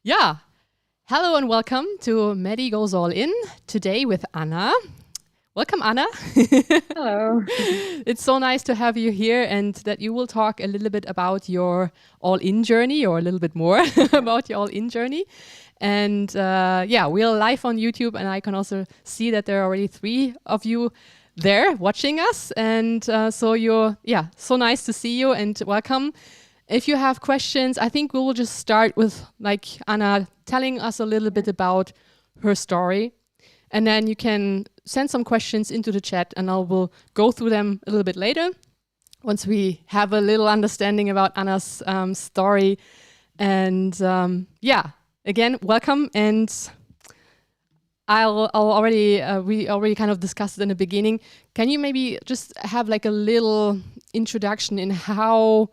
Yeah. Hello and welcome to Medi Goes All In, today with Anna. Welcome, Anna. Hello. It's so nice to have you here and that you will talk a little bit about your all-in journey, or a little bit more about your all-in journey. And we're live on YouTube, and I can also see that there are already 3 of you there watching us. And so nice to see you and welcome. If you have questions, I think we will just start with Anna telling us a little bit about her story. And then you can send some questions into the chat and I will go through them a little bit later once we have a little understanding about Anna's story. And again, welcome. And we already kind of discussed it in the beginning. Can you maybe just have a little introduction in how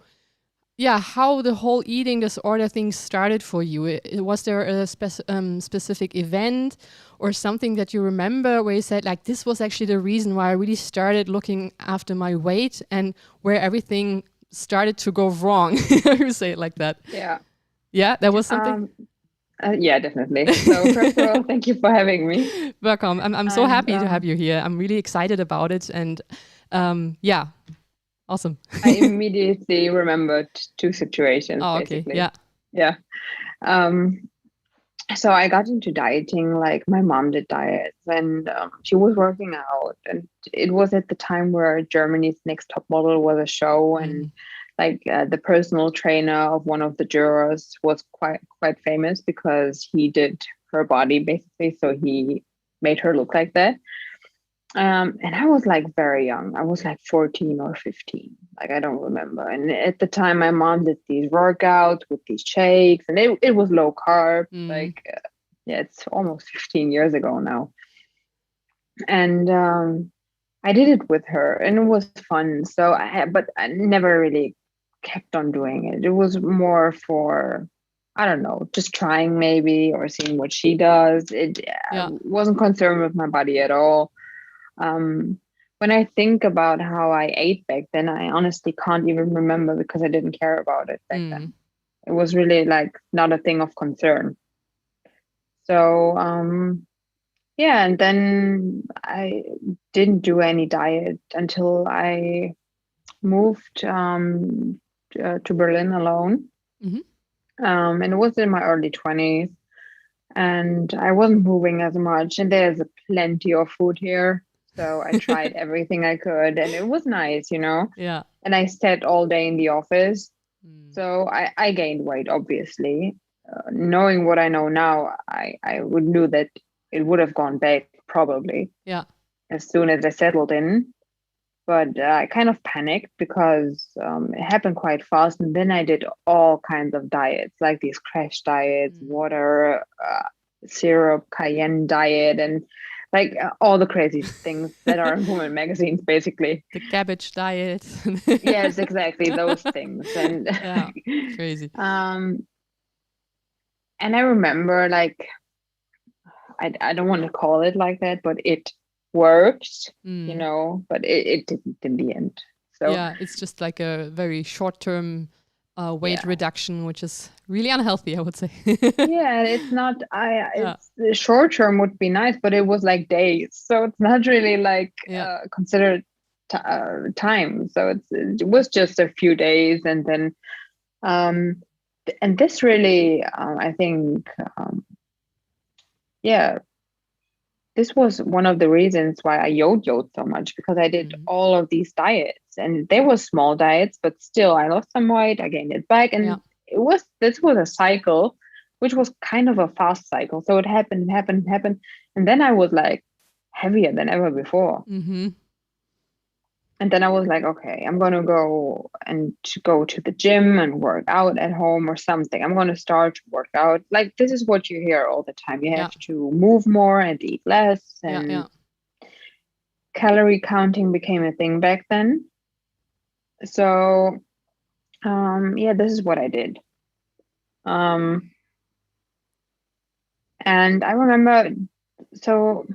the whole eating disorder thing started for you? Was there a specific event or something that you remember where you said, this was actually the reason why I really started looking after my weight, and where everything started to go wrong? You say it like that. Yeah. Yeah, that was something? Yeah, definitely. So first of all, thank you for having me. Welcome. I'm so happy to have you here. I'm really excited about it. And awesome. I immediately remembered 2 situations, basically. Yeah. Yeah. So I got into dieting, my mom did diets, and she was working out, and it was at the time where Germany's Next Top Model was a show, and the personal trainer of one of the jurors was quite famous because he did her body basically, so he made her look like that. And I was very young. I was 14 or 15. I don't remember. And at the time, my mom did these workouts with these shakes, and it was low carb. It's almost 15 years ago now. And I did it with her, and it was fun. But I never really kept on doing it. It was more for, I don't know, just trying maybe, or seeing what she does. I wasn't concerned with my body at all. When I think about how I ate back then, I honestly can't even remember because I didn't care about it back then. It was really not a thing of concern. So, and then I didn't do any diet until I moved to Berlin alone. And it was in my early 20s, and I wasn't moving as much, and there's plenty of food here. So I tried everything I could, and it was nice, Yeah. And I sat all day in the office. So I gained weight, obviously. Knowing what I know now, I would knew that it would have gone back probably. Yeah. As soon as I settled in. But I kind of panicked because it happened quite fast. And then I did all kinds of diets, like these crash diets, water, syrup, cayenne diet, and all the crazy things that are in women magazines, basically. The cabbage diet. Yes, exactly. Those things. And crazy. And I remember, I don't want to call it like that, but it worked, but it didn't in the end. So yeah, it's just a very short-term weight reduction, which is really unhealthy, I would say. Yeah, it's not. The short term would be nice, but it was days, so it's not really considered time. So it was just a few days, and then and this really, I think, this was one of the reasons why I yo-yoed so much, because I did all of these diets, and they were small diets, but still I lost some weight, I gained it back, and this was a cycle, which was kind of a fast cycle. So it happened, and then I was heavier than ever before. And then I was okay, I'm going to go to the gym and work out at home or something. I'm going to start to work out. This is what you hear all the time. You have to move more and eat less. And calorie counting became a thing back then. So, this is what I did. And I remember, so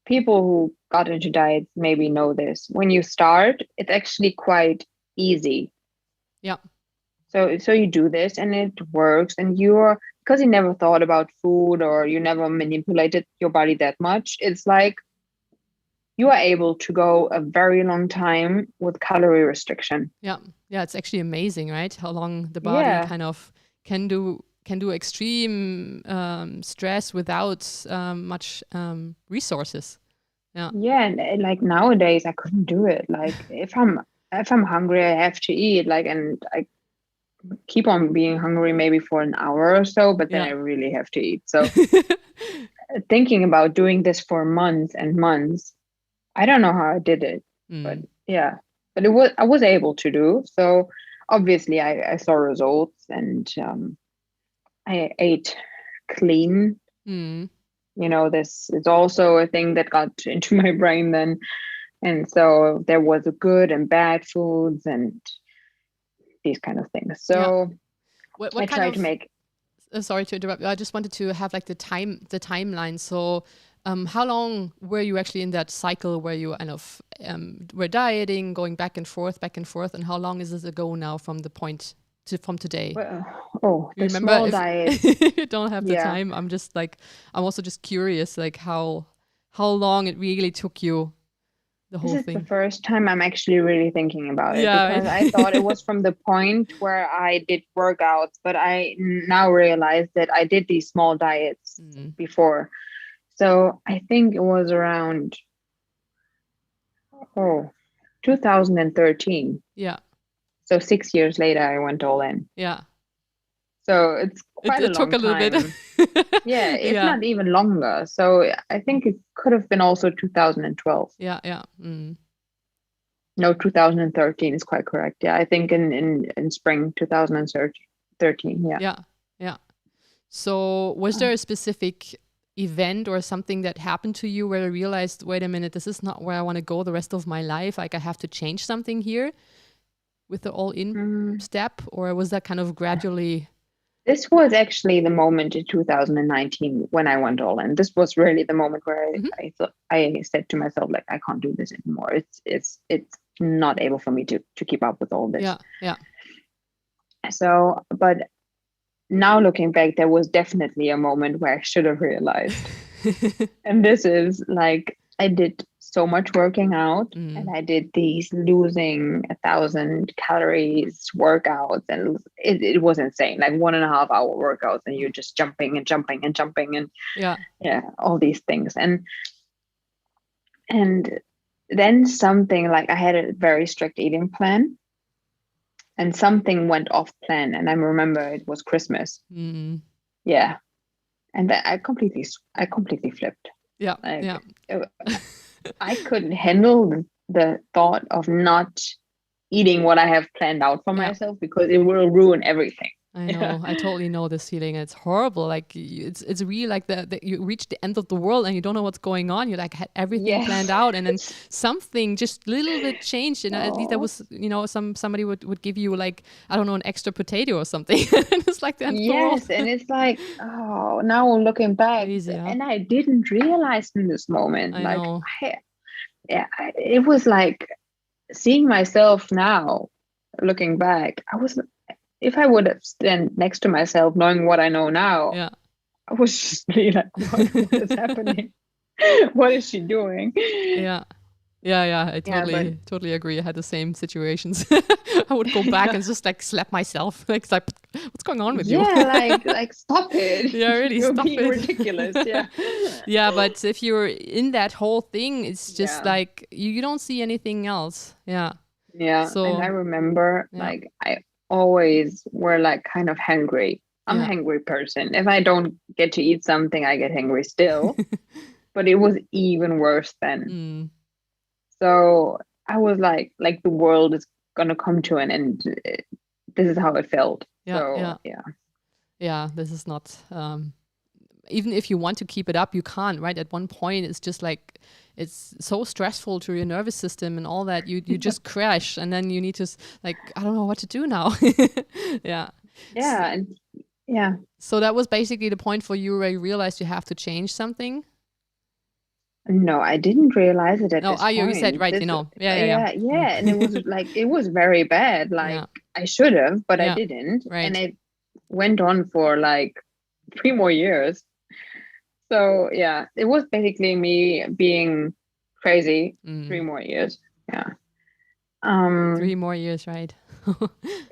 people who got into diets maybe know this. When you start, it's actually quite easy. Yeah. So you do this and it works, and you're because you never thought about food or you never manipulated your body that much, it's like you are able to go a very long time with calorie restriction. Yeah. Yeah. It's actually amazing, right? How long the body Yeah. kind of can do extreme stress without much resources. Yeah. Yeah, and like nowadays I couldn't do it. Like if I'm hungry, I have to eat. Like, and I keep on being hungry maybe for an hour or so, but then Yeah. I really have to eat. So thinking about doing this for months and months, I don't know how I did it, but yeah, but I was able to do. So obviously I saw results, and I ate clean. You know, this is also a thing that got into my brain then. And so there was a good and bad foods and these kind of things. So What I kind tried of to make. sorry to interrupt. I just wanted to have like the timeline. So, how long were you actually in that cycle where you kind of were dieting, going back and forth, and how long is this ago now from the point from today? Oh, You the remember? small diet. If you don't have the Yeah. time, I'm also just curious, like how long it really took you, the whole This is thing. the first time I'm actually really thinking about it, Yeah, because I thought it was from the point where I did workouts, but I now realize that I did these small diets before. So I think it was around 2013. Yeah. So 6 years later, I went all in. Yeah. So it's quite a It took long a little time. bit. Yeah, it's Yeah. not even longer. So I think it could have been also 2012. Yeah. Yeah. No, 2013 is quite correct. Yeah, I think in spring 2013. Yeah. Yeah. Yeah. So was there a specific event or something that happened to you where you realized, wait a minute, this is not where I want to go the rest of my life? Like I have to change something here with the all-in step? Or was that kind of gradually? This was actually the moment in 2019 when I went all in. This was really the moment where I thought, I said to myself, like, I can't do this anymore. It's not able for me to keep up with all this. Yeah. Yeah. So, but now looking back, there was definitely a moment where I should have realized. And this is like, I did so much working out and I did these losing 1,000 calories workouts, and it was insane, like 1.5 hour workouts, and you're just jumping and jumping and jumping and all these things. And then something, like I had a very strict eating plan, and something went off plan, and I remember it was Christmas. Yeah. And then I completely flipped. Yeah. Like, yeah. I couldn't handle the thought of not eating what I have planned out for myself, because it will ruin everything. I know. I totally know this feeling. It's horrible. Like it's really like the you reach the end of the world and you don't know what's going on. You like had everything planned out, and then something just a little bit changed. And at least there was, somebody would give you like, I don't know, an extra potato or something. And it's like the end of the world. Yes, and it's like, oh, now looking back, Crazy, huh? and I didn't realize in this moment. I like, know. It was like seeing myself now, looking back. If I would have stand next to myself, knowing what I know now, I was just really like, what is happening? What is she doing? Yeah. I totally agree. I had the same situations. I would go back and just like slap myself. Like, what's going on with you? Yeah, like stop it. Yeah, really, You're stop being it. ridiculous. Yeah. Yeah, but if you're in that whole thing, it's just like you don't see anything else. Yeah. Yeah. So, and I remember like I always were like kind of hangry. I'm a hangry person. If I don't get to eat something, I get hangry still. But it was even worse then. So I was like the world is gonna come to an end. This is how it felt. Yeah, this is not even if you want to keep it up, you can't, right? At one point it's just like it's so stressful to your nervous system and all that you just crash, and then you need to like, I don't know what to do now. So that was basically the point for you where you realized you have to change something. No, I didn't realize it at this point. You said, right, Yeah. And it was like, it was very bad. Like I should have, but I didn't. Right. And it went on for like more years. So yeah, it was basically me being crazy 3 more years. Yeah. 3 more years, right?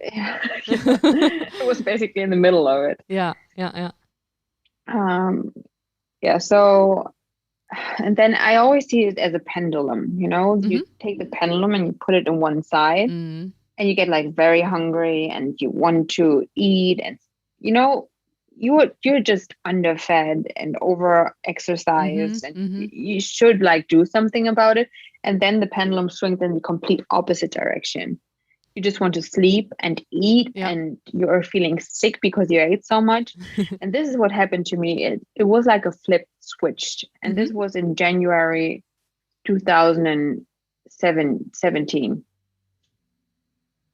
Yeah, it was basically in the middle of it. Yeah. Yeah. So, and then I always see it as a pendulum. You take the pendulum and you put it on one side, Mm. and you get like very hungry, and you want to eat, and you know, you're just underfed and over exercised, and you should like do something about it. And then the pendulum swings in the complete opposite direction. You just want to sleep and eat, and you're feeling sick because you ate so much. And this is what happened to me. It was like a flip switched, and this was in January 2017.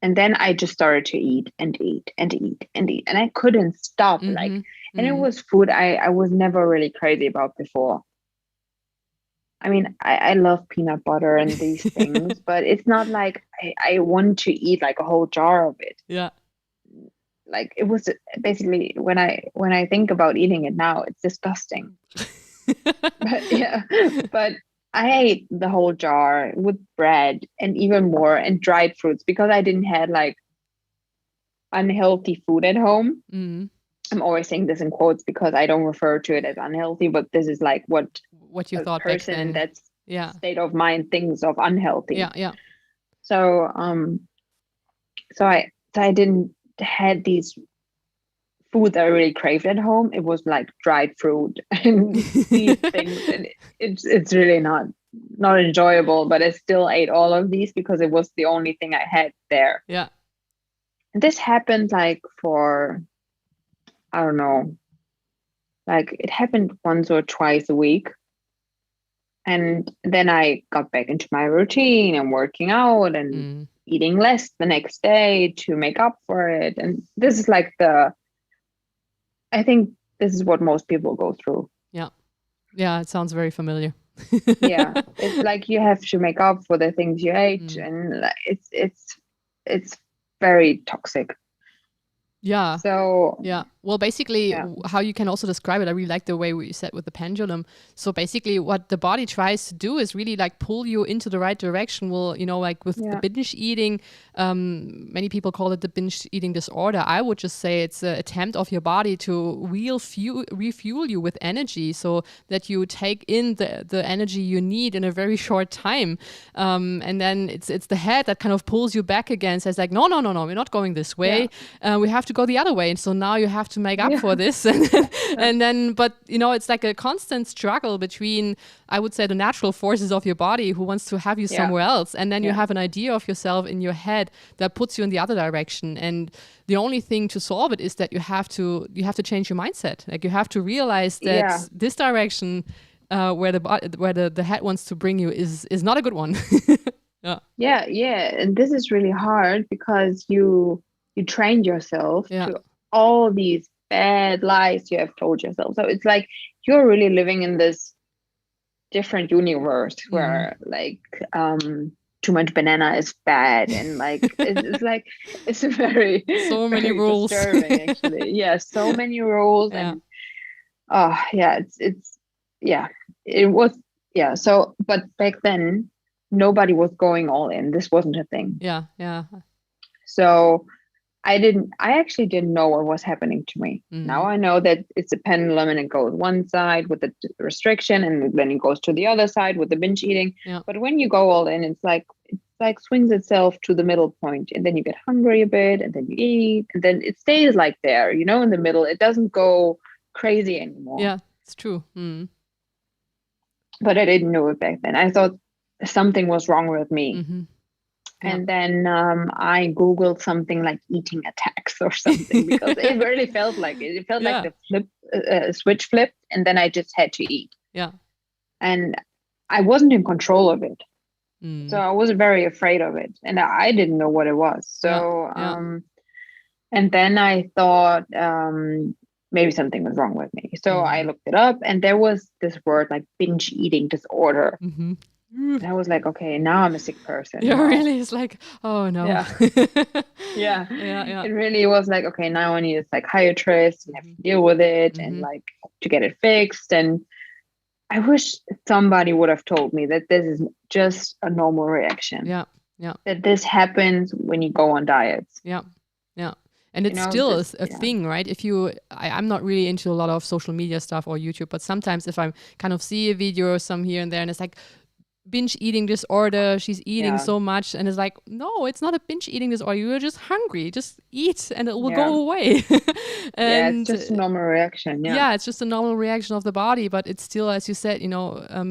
And then I just started to eat and eat and eat and eat, and I couldn't stop. And it was food I was never really crazy about before. I mean, I love peanut butter and these things, but it's not like I want to eat like a whole jar of it. Yeah. Like it was basically, when I think about eating it now, it's disgusting. But I ate the whole jar with bread and even more, and dried fruits, because I didn't have like unhealthy food at home. I'm always saying this in quotes because I don't refer to it as unhealthy, but this is like what you a thought person back then. in that Yeah. state of mind thinks of unhealthy. Yeah. So I didn't had these food that I really craved at home. It was like dried fruit and these things, and it's really not enjoyable. But I still ate all of these because it was the only thing I had there. Yeah. And this happened like for, I don't know, like it happened once or twice a week. And then I got back into my routine and working out and eating less the next day to make up for it. And this is like I think this is what most people go through. Yeah. Yeah, it sounds very familiar. Yeah. It's like you have to make up for the things you ate, and it's very toxic. Yeah. So yeah. Well, basically, how you can also describe it, I really like the way you said with the pendulum. So basically, what the body tries to do is really like pull you into the right direction. Well, like with the binge eating, many people call it the binge eating disorder. I would just say it's an attempt of your body to refuel you with energy, so that you take in the energy you need in a very short time. And then it's the head that kind of pulls you back again, says like, no, we're not going this way. We have to go the other way. And so now you have to make up for this. And then, but it's like a constant struggle between, I would say, the natural forces of your body who wants to have you somewhere else. And then you have an idea of yourself in your head that puts you in the other direction. And the only thing to solve it is that you have to change your mindset. Like you have to realize that this direction where the head wants to bring you is not a good one. Yeah. And this is really hard because you trained yourself to all these bad lies you have told yourself. So it's like you're really living in this different universe where like too much banana is bad, and like it's like it's a very so many very rules disturbing, actually. So many rules. And it was so, but back then nobody was going all in. This wasn't a thing. So I actually didn't know what was happening to me. Now I know that it's a pendulum, and it goes one side with the restriction, and then it goes to the other side with the binge eating. But when you go all in, it's like swings itself to the middle point, and then you get hungry a bit, and then you eat, and then it stays like there, in the middle. It doesn't go crazy anymore. Yeah, it's true. But I didn't know it back then. I thought something was wrong with me. And then I Googled something like eating attacks or something, because it really felt like it. It felt like the switch flipped, and then I just had to eat. And I wasn't in control of it. So I was very afraid of it, and I didn't know what it was. So, and then I thought maybe something was wrong with me. So I looked it up, and there was this word like binge eating disorder. And I was like, okay, now I'm a sick person. Yeah, Wow. really. It's like, oh no. Yeah. Yeah. It really was like, okay, now I need a psychiatrist and have to deal with it and like to get it fixed. And I wish somebody would have told me that this is just a normal reaction. Yeah. Yeah. That this happens when you go on diets. Yeah. Yeah. And it's still a thing, right? If I'm not really into a lot of social media stuff or YouTube, but sometimes if I kind of see a video or some here and there and it's like, binge eating disorder, she's eating so much, and it's like, no, it's not a binge eating disorder, you're just hungry, just eat and it will go away. And it's just a normal reaction. It's just a normal reaction of the body, but it's still, as you said,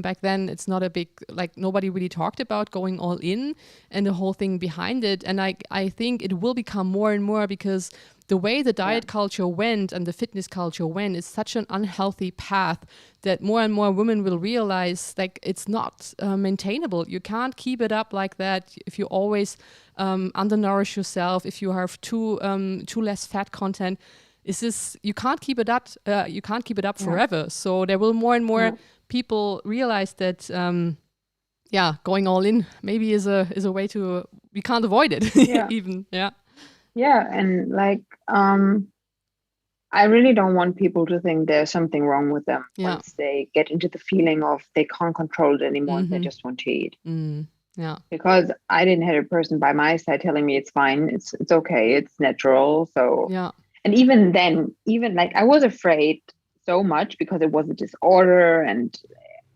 back then it's not a big, like, nobody really talked about going all in and the whole thing behind it. And I think it will become more and more, because the way the diet culture went and the fitness culture went is such an unhealthy path that more and more women will realize, like, it's not maintainable. You can't keep it up like that if you always undernourish yourself, if you have too less fat content. You can't keep it up. You can't keep it up forever. So there will more and more people realize that going all in maybe is a way to, we can't avoid it even. Yeah, and like I really don't want people to think there's something wrong with them once they get into the feeling of they can't control it anymore. They just want to eat. Yeah. Because I didn't have a person by my side telling me it's fine, it's okay, it's natural. So and even then, even like I was afraid so much because it was a disorder and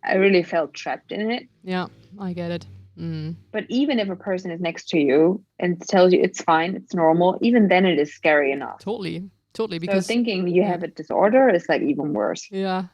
I really felt trapped in it. Yeah, I get it. But even if a person is next to you and tells you it's fine, it's normal, even then it is scary enough. Totally. Because so thinking you have a disorder is like even worse. Yeah.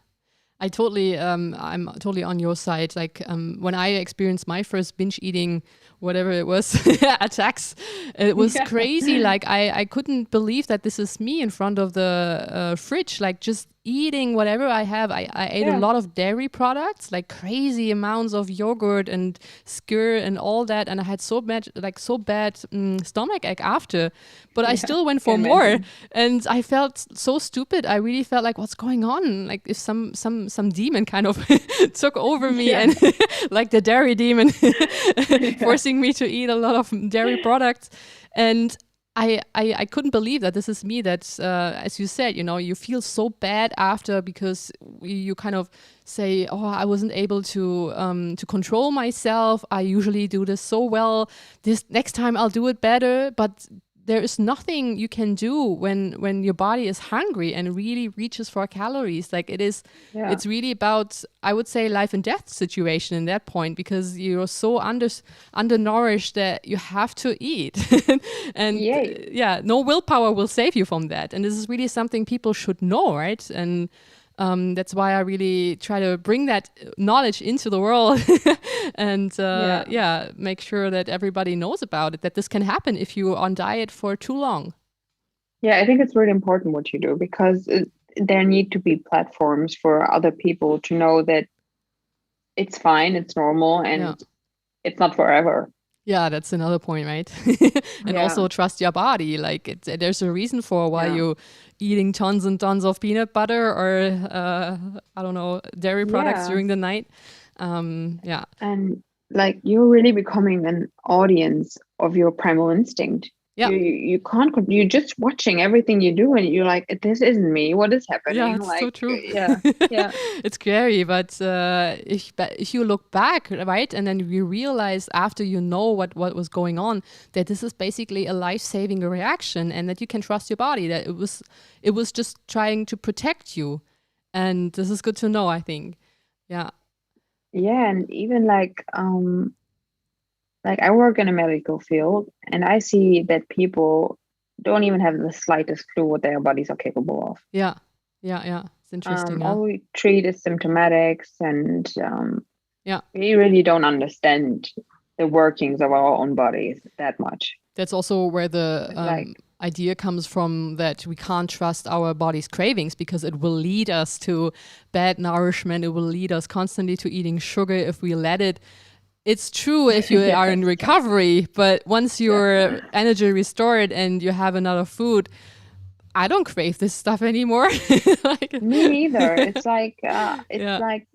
I'm totally on your side. Like when I experienced my first binge eating, whatever it was, attacks, it was crazy. Like I couldn't believe that this is me in front of the fridge, like just eating whatever I have. I ate a lot of dairy products, like crazy amounts of yogurt and skyr and all that. And I had so bad stomach ache after, but I still went for more. And I felt so stupid. I really felt like, what's going on? Like if some demon kind of took over me and like the dairy demon forcing me to eat a lot of dairy products. And I couldn't believe that this is me. That, as you said, you feel so bad after because you kind of say, oh, I wasn't able to control myself. I usually do this so well. This next time I'll do it better. But there is nothing you can do when your body is hungry and really reaches for calories. Like it's really about, I would say, life and death situation in that point, because you're so undernourished that you have to eat. And no willpower will save you from that. And this is really something people should know, right? And that's why I really try to bring that knowledge into the world and make sure that everybody knows about it, that this can happen if you're on diet for too long. Yeah, I think it's really important what you do, because there need to be platforms for other people to know that it's fine, it's normal, and it's not forever. Yeah, that's another point, right? And also trust your body. Like there's a reason for why you're eating tons and tons of peanut butter or, I don't know, dairy products during the night. And like you're really becoming an audience of your primal instinct. Yeah. You're just watching everything you do and you're like, this isn't me. What is happening? Yeah, it's so true. Yeah. It's scary, but if you look back, right, and then you realize after you know what was going on, that this is basically a life-saving reaction and that you can trust your body, that it was just trying to protect you. And this is good to know, I think. Yeah. Yeah, and even like I work in a medical field and I see that people don't even have the slightest clue what their bodies are capable of. Yeah. It's interesting. All we treat is symptomatics and we really don't understand the workings of our own bodies that much. That's also where the idea comes from, that we can't trust our body's cravings because it will lead us to bad nourishment. It will lead us constantly to eating sugar if we let it. It's true if you are in recovery, but once your energy restored and you have another food, I don't crave this stuff anymore. Me neither. It's like, like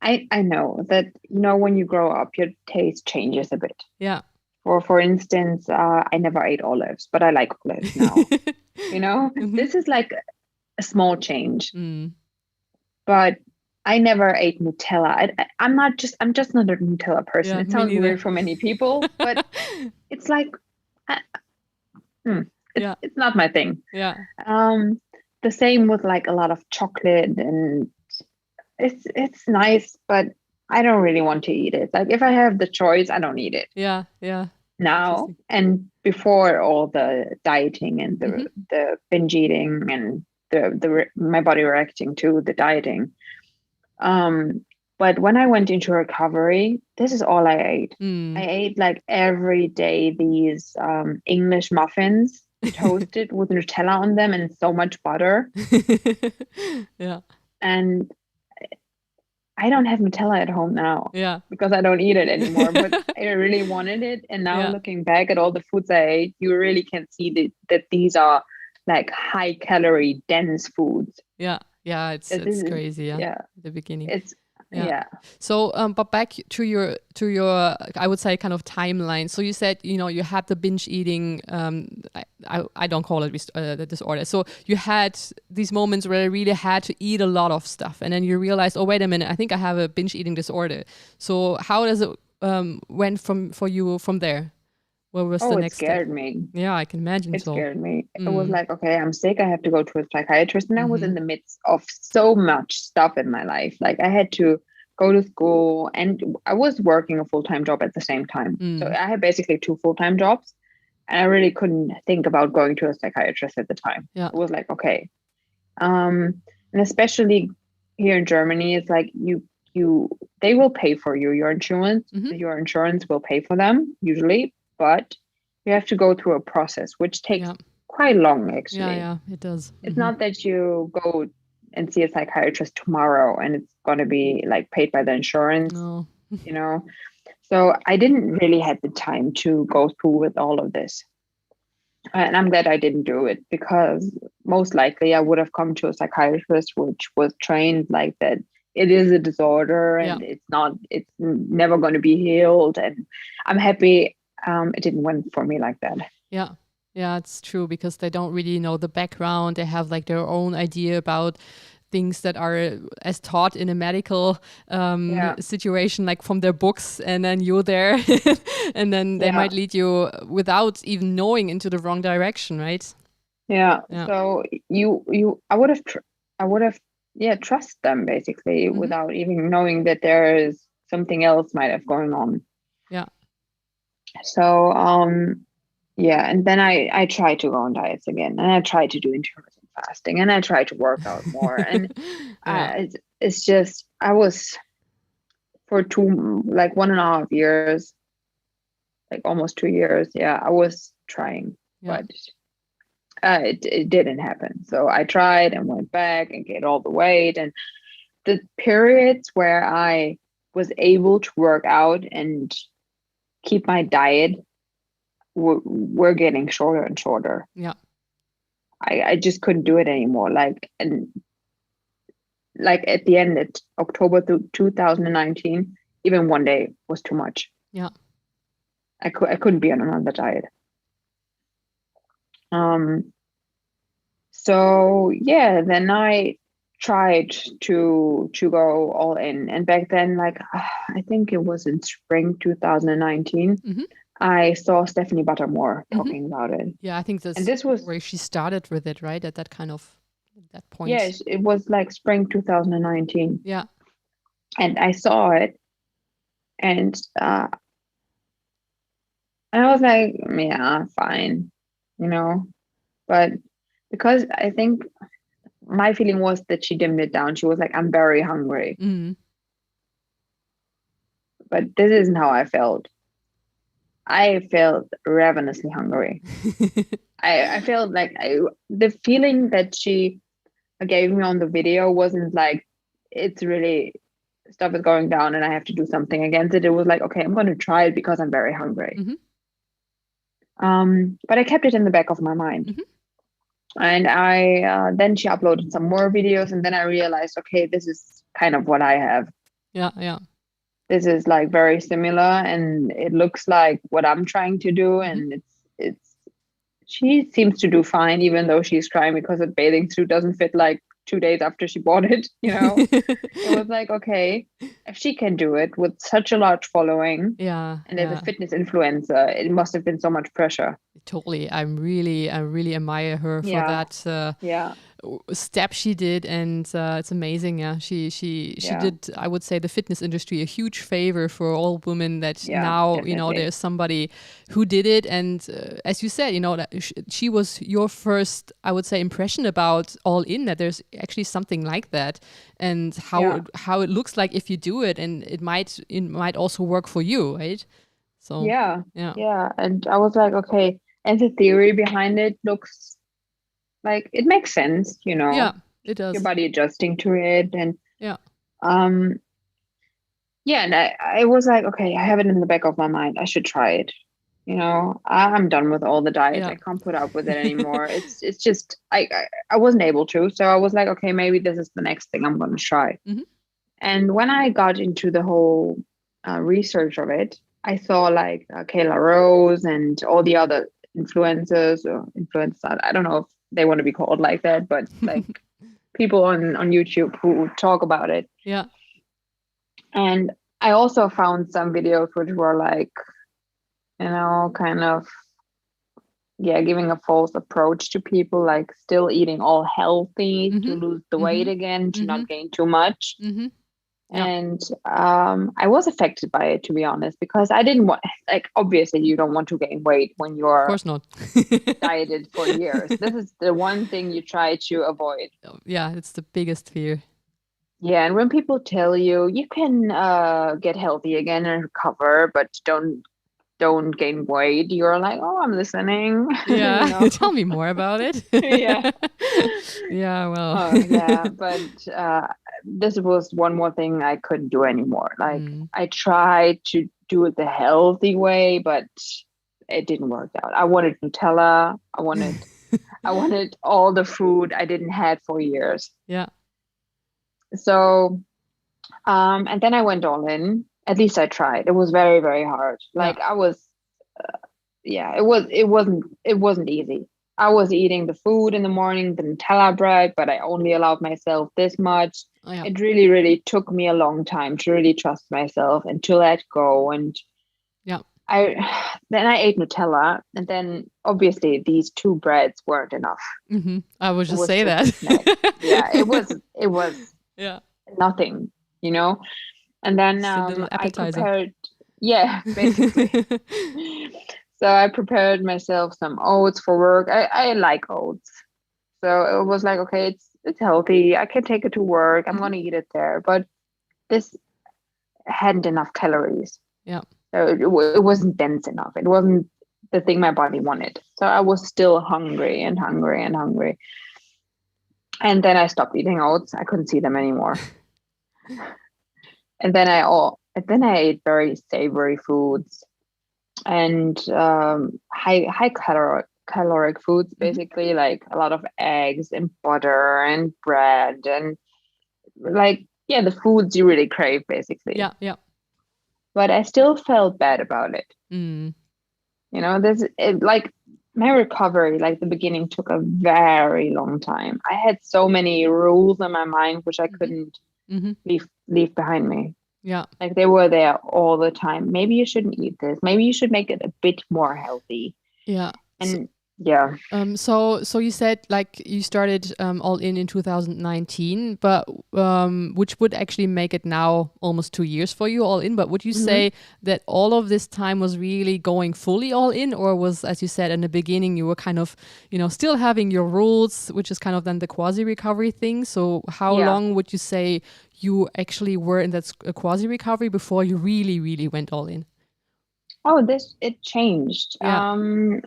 I know that, when you grow up, your taste changes a bit. Yeah. For instance, I never ate olives, but I like olives now. This is like a small change, but I never ate Nutella. I'm just not a Nutella person. Yeah, It me sounds neither. weird for many people, but it's like, uh, Yeah. it's not my thing. Yeah. The same with like a lot of chocolate, and it's nice, but I don't really want to eat it. Like if I have the choice, I don't eat it Yeah. Yeah. now. Interesting. And before all the dieting and Mm-hmm. the binge eating and my body reacting to the dieting. But when I went into recovery, this is all I ate. I ate like every day these English muffins toasted with Nutella on them and so much butter. Yeah. And I don't have Nutella at home now Yeah. because I don't eat it anymore, but I really wanted it. And now Yeah. looking back at all the foods I ate, you really can see that these are like high calorie, dense foods. Yeah. Yeah. It's crazy. Yeah. Yeah. At the beginning. It's, Yeah. yeah. So, but back to your, I would say kind of timeline. So you said, you had the binge eating, I don't call it the disorder. So you had these moments where I really had to eat a lot of stuff. And then you realized, oh, wait a minute, I think I have a binge eating disorder. So how does it went for you from there? What was the next step? It scared me. Yeah, I can imagine. It scared me. It was like, okay, I'm sick. I have to go to a psychiatrist. And I was in the midst of so much stuff in my life. Like I had to go to school and I was working a full-time job at the same time. So I had basically 2 full-time jobs and I really couldn't think about going to a psychiatrist at the time. Yeah. It was like, okay. And especially here in Germany, it's like they will pay for you. Your insurance will pay for them usually. But you have to go through a process, which takes quite long, actually. Yeah, it does. It's not that you go and see a psychiatrist tomorrow and it's going to be like paid by the insurance, No. So I didn't really have the time to go through with all of this. And I'm glad I didn't do it because most likely I would have come to a psychiatrist which was trained like that. It is a disorder and it's never going to be healed. And I'm happy it didn't went for me like that. Yeah, it's true because they don't really know the background. They have like their own idea about things that are as taught in a medical situation, like from their books, and then you're there and then they might lead you without even knowing into the wrong direction, right? Yeah. So I would have trust them basically without even knowing that there is something else might have going on. Yeah. So, and then I tried to go on diets again, and I tried to do intermittent fasting, and I tried to work out more. And it's just, I was for 1.5 years, like almost 2 years. Yeah, I was trying, but it didn't happen. So I tried and went back and gained all the weight. And the periods where I was able to work out and keep my diet were getting shorter and shorter. Yeah. I just couldn't do it anymore. Like at the end of October 2019, even one day was too much. Yeah. I couldn't be on another diet. So then I tried to go all in. And back then, I think it was in spring 2019, I saw Stephanie Buttermore talking about it. Yeah, I think this was where she started with it, right? At that point. Yeah, it was like spring 2019. Yeah. And I saw it and I was like, yeah, fine, but because I think my feeling was that she dimmed it down. She was like, I'm very hungry. But this isn't how I felt. I felt ravenously hungry. I felt like the feeling that she gave me on the video wasn't like, it's really, stuff is going down and I have to do something against it. It was like, okay, I'm going to try it because I'm very hungry. But I kept it in the back of my mind. And then she uploaded some more videos and then I realized, okay, this is kind of what I have. Yeah, yeah. This is like very similar, and it looks like what I'm trying to do, Mm-hmm. and it's she seems to do fine, even though she's crying because the bathing suit doesn't fit like 2 days after she bought it, you know. It was like, okay, if she can do it with such a large following Yeah, and as a yeah. fitness influencer, it must have been so much pressure. Totally. I really admire her for Yeah, that yeah, step she did, and it's amazing. Yeah, she yeah, did. I would say the fitness industry a huge favor for all women that yeah, now definitely. there's somebody who did it, and as you said, that she was your first, I would say, impression about all in, that there's actually something like that, and Yeah, how it looks like if you do it, and it might also work for you, right? So yeah, yeah, yeah. And I was like, okay, and the theory behind it looks like it makes sense, you yeah, know, it your does. body adjusting to it. And Yeah. um yeah, and I was like, okay, I have it in the back of my mind. I should try it. You know, I'm done with all the diets. Yeah. I can't put up with it anymore. It's just I wasn't able to. So I was like, okay, maybe this is the next thing I'm gonna try. Hmm. And when I got into the whole research of it, I saw like Kayla Rose and all the other influencers or influencers. I don't know if they want to be called like that, but like people on YouTube who talk about it. Yeah. And I also found some videos which were like, kind of, yeah, giving a false approach to people, like still eating all healthy to Mhm. lose the weight Mhm. again, to not Mhm. gain too much. Mhm. Yeah. And I was affected by it, to be honest, because I didn't want, like, obviously, you don't want to gain weight when Of you're course not. dieted for years. This is the one thing you try to avoid. Yeah, it's the biggest fear. Yeah, and when people tell you you can get healthy again and recover, but don't gain weight, you're like, oh, I'm listening, you Yeah. know? Tell me more about it. Yeah. Yeah, well. Oh, yeah. But this was one more thing I couldn't do anymore. Like, Mm. I tried to do it the healthy way, but it didn't work out. I wanted Nutella. I wanted all the food I didn't had for years. Yeah. So, and then I went all in. At least I tried. It was very, very hard. Yeah. Like, I was, yeah, it wasn't easy. I was eating the food in the morning, the Nutella bread, but I only allowed myself this much. Oh, yeah. It really, really took me a long time to really trust myself and to let go. And Yeah. I then I ate Nutella, and then obviously these two breads weren't enough. Hmm. I would It just was say just that. a snack. Yeah, it was Yeah. nothing, you know. And then It's a little I appetizer. prepared, yeah, basically. So I prepared myself some oats for work. I like oats. So it was like, okay, it's healthy. I can take it to work. I'm Hmm. gonna eat it there. But this hadn't enough calories. Yeah. So it wasn't dense enough. It wasn't the thing my body wanted. So I was still hungry and hungry and hungry. And then I stopped eating oats. I couldn't see them anymore. And then I ate very savory foods and high caloric foods, Hmm. basically like a lot of eggs and butter and bread and like, yeah, the foods you really crave, basically. Yeah. Yeah. But I still felt bad about it. Mm. Like, my recovery, like the beginning, took a very long time. I had so many rules in my mind which I Hmm. couldn't Hmm. leave behind me. Yeah. Like, they were there all the time. Maybe you shouldn't eat this. Maybe you should make it a bit more healthy. Yeah. And yeah. So you said like you started all in 2019, but which would actually make it now almost 2 years for you all in. But would you Mhm. say that all of this time was really going fully all in, or was, as you said in the beginning, you were kind of still having your rules, which is kind of then the quasi recovery thing. So how Yeah. long would you say you actually were in that quasi recovery before you really really went all in? Oh, it changed. Yeah.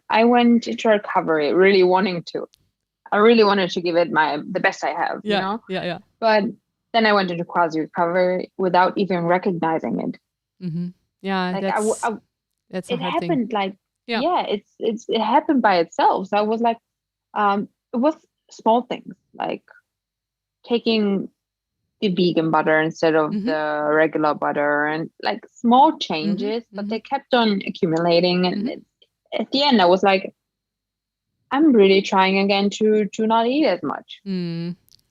I went into recovery really wanting to. I really wanted to give it the best I have, Yeah. Yeah. Yeah. But then I went into quasi recovery without even recognizing it. Mm-hmm. Yeah. Like, That's a it hard thing. happened, like, Yeah. yeah, it happened by itself. So I was like, it was small things like taking the vegan butter instead of the regular butter, and like small changes, but they kept on accumulating. And at the end, I was like, I'm really trying again to not eat as much.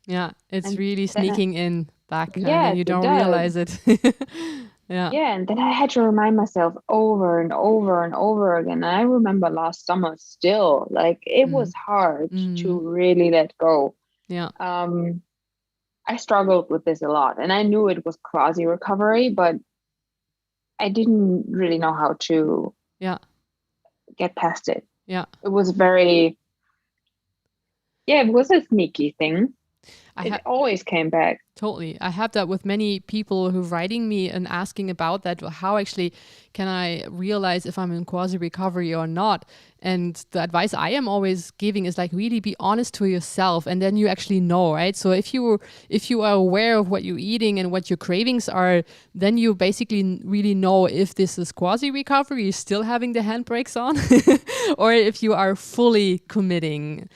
Yeah, it's And really then sneaking in back, and then yes, you it don't does. realize it. Yeah. Yeah, and then I had to remind myself over and over and over again. And I remember last summer still, like it was hard to really let go. Yeah. I struggled with this a lot, and I knew it was quasi recovery, but I didn't really know how to Yeah. get past it. Yeah. It was very, yeah, it was a sneaky thing. It always came back. Totally. I have that with many people who writing me and asking about that. How actually can I realize if I'm in quasi recovery or not? And the advice I am always giving is like really be honest to yourself, and then you actually know, right? So if you are aware of what you're eating and what your cravings are, then you basically really know if this is quasi recovery, you're still having the handbrakes on, or if you are fully committing.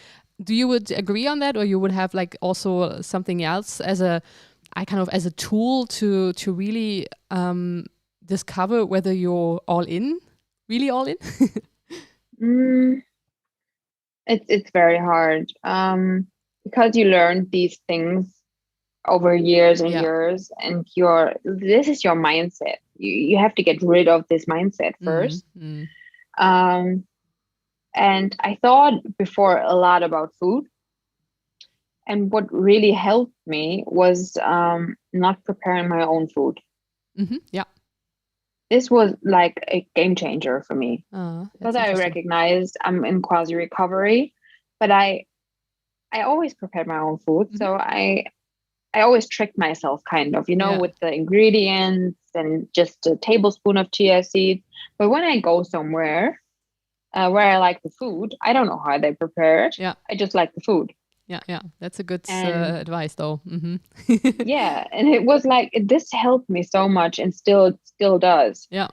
Do you would agree on that, or you would have like also something else as a tool to really discover whether you're all in, really all in? It's very hard because you learn these things over years and years, and this is your mindset. You have to get rid of this mindset first. And I thought before a lot about food. And what really helped me was not preparing my own food. Yeah. This was like a game changer for me. Because I recognized I'm in quasi recovery, but I always prepared my own food. So I always tricked myself kind of, with the ingredients and just a tablespoon of chia seeds. But when I go somewhere where I like the food, I don't know how they prepare it. Yeah. I just like the food. Yeah. That's a good advice though. Yeah. And it was like, this helped me so much, and still does. Yeah.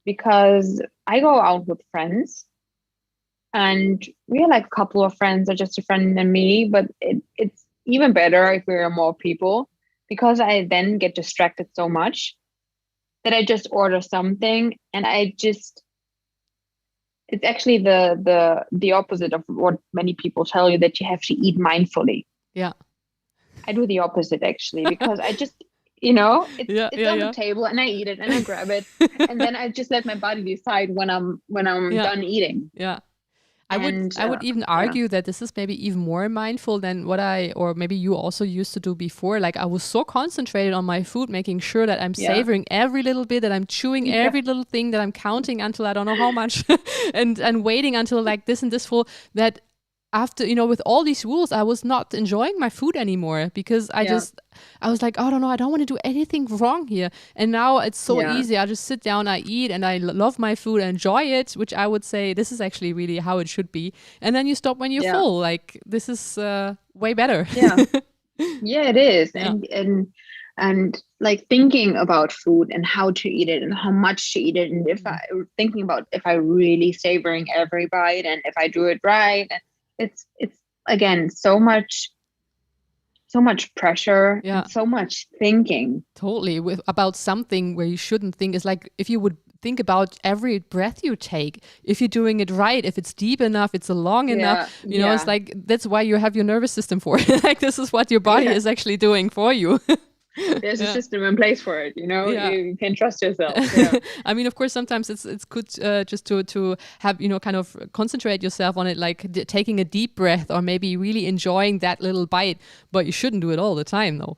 Because I go out with friends, and we are like a couple of friends, or just a friend and me, but it's even better if we're more people, because I then get distracted so much that I just order something, and it's actually the opposite of what many people tell you, that you have to eat mindfully. Yeah. I do the opposite actually, because I just, it's on the table, and I eat it and I grab it, and then I just let my body decide when I'm done eating. Yeah. I would even argue that this is maybe even more mindful than or maybe you also used to do before. Like I was so concentrated on my food, making sure that I'm savoring every little bit, that I'm chewing every little thing, that I'm counting until I don't know how much, and waiting until like this and this full, that after, with all these rules, I was not enjoying my food anymore, because I was like, oh, no, I don't want to do anything wrong here. And now it's so easy. I just sit down, I eat, and I love my food, I enjoy it, which I would say this is actually really how it should be. And then you stop when you're full. Like this is way better. Yeah. Yeah, it is. And like thinking about food and how to eat it and how much to eat it. And thinking about if I really savoring every bite, and if I do it right. It's again so much pressure, and so much thinking. Totally, about something where you shouldn't think. Is like if you would think about every breath you take, if you're doing it right, if it's deep enough, it's long enough. It's like that's why you have your nervous system for. Like this is what your body is actually doing for you. There's a system in place for it, you can trust yourself. I mean, of course, sometimes it's good just to have, kind of concentrate yourself on it, like taking a deep breath, or maybe really enjoying that little bite, but you shouldn't do it all the time though.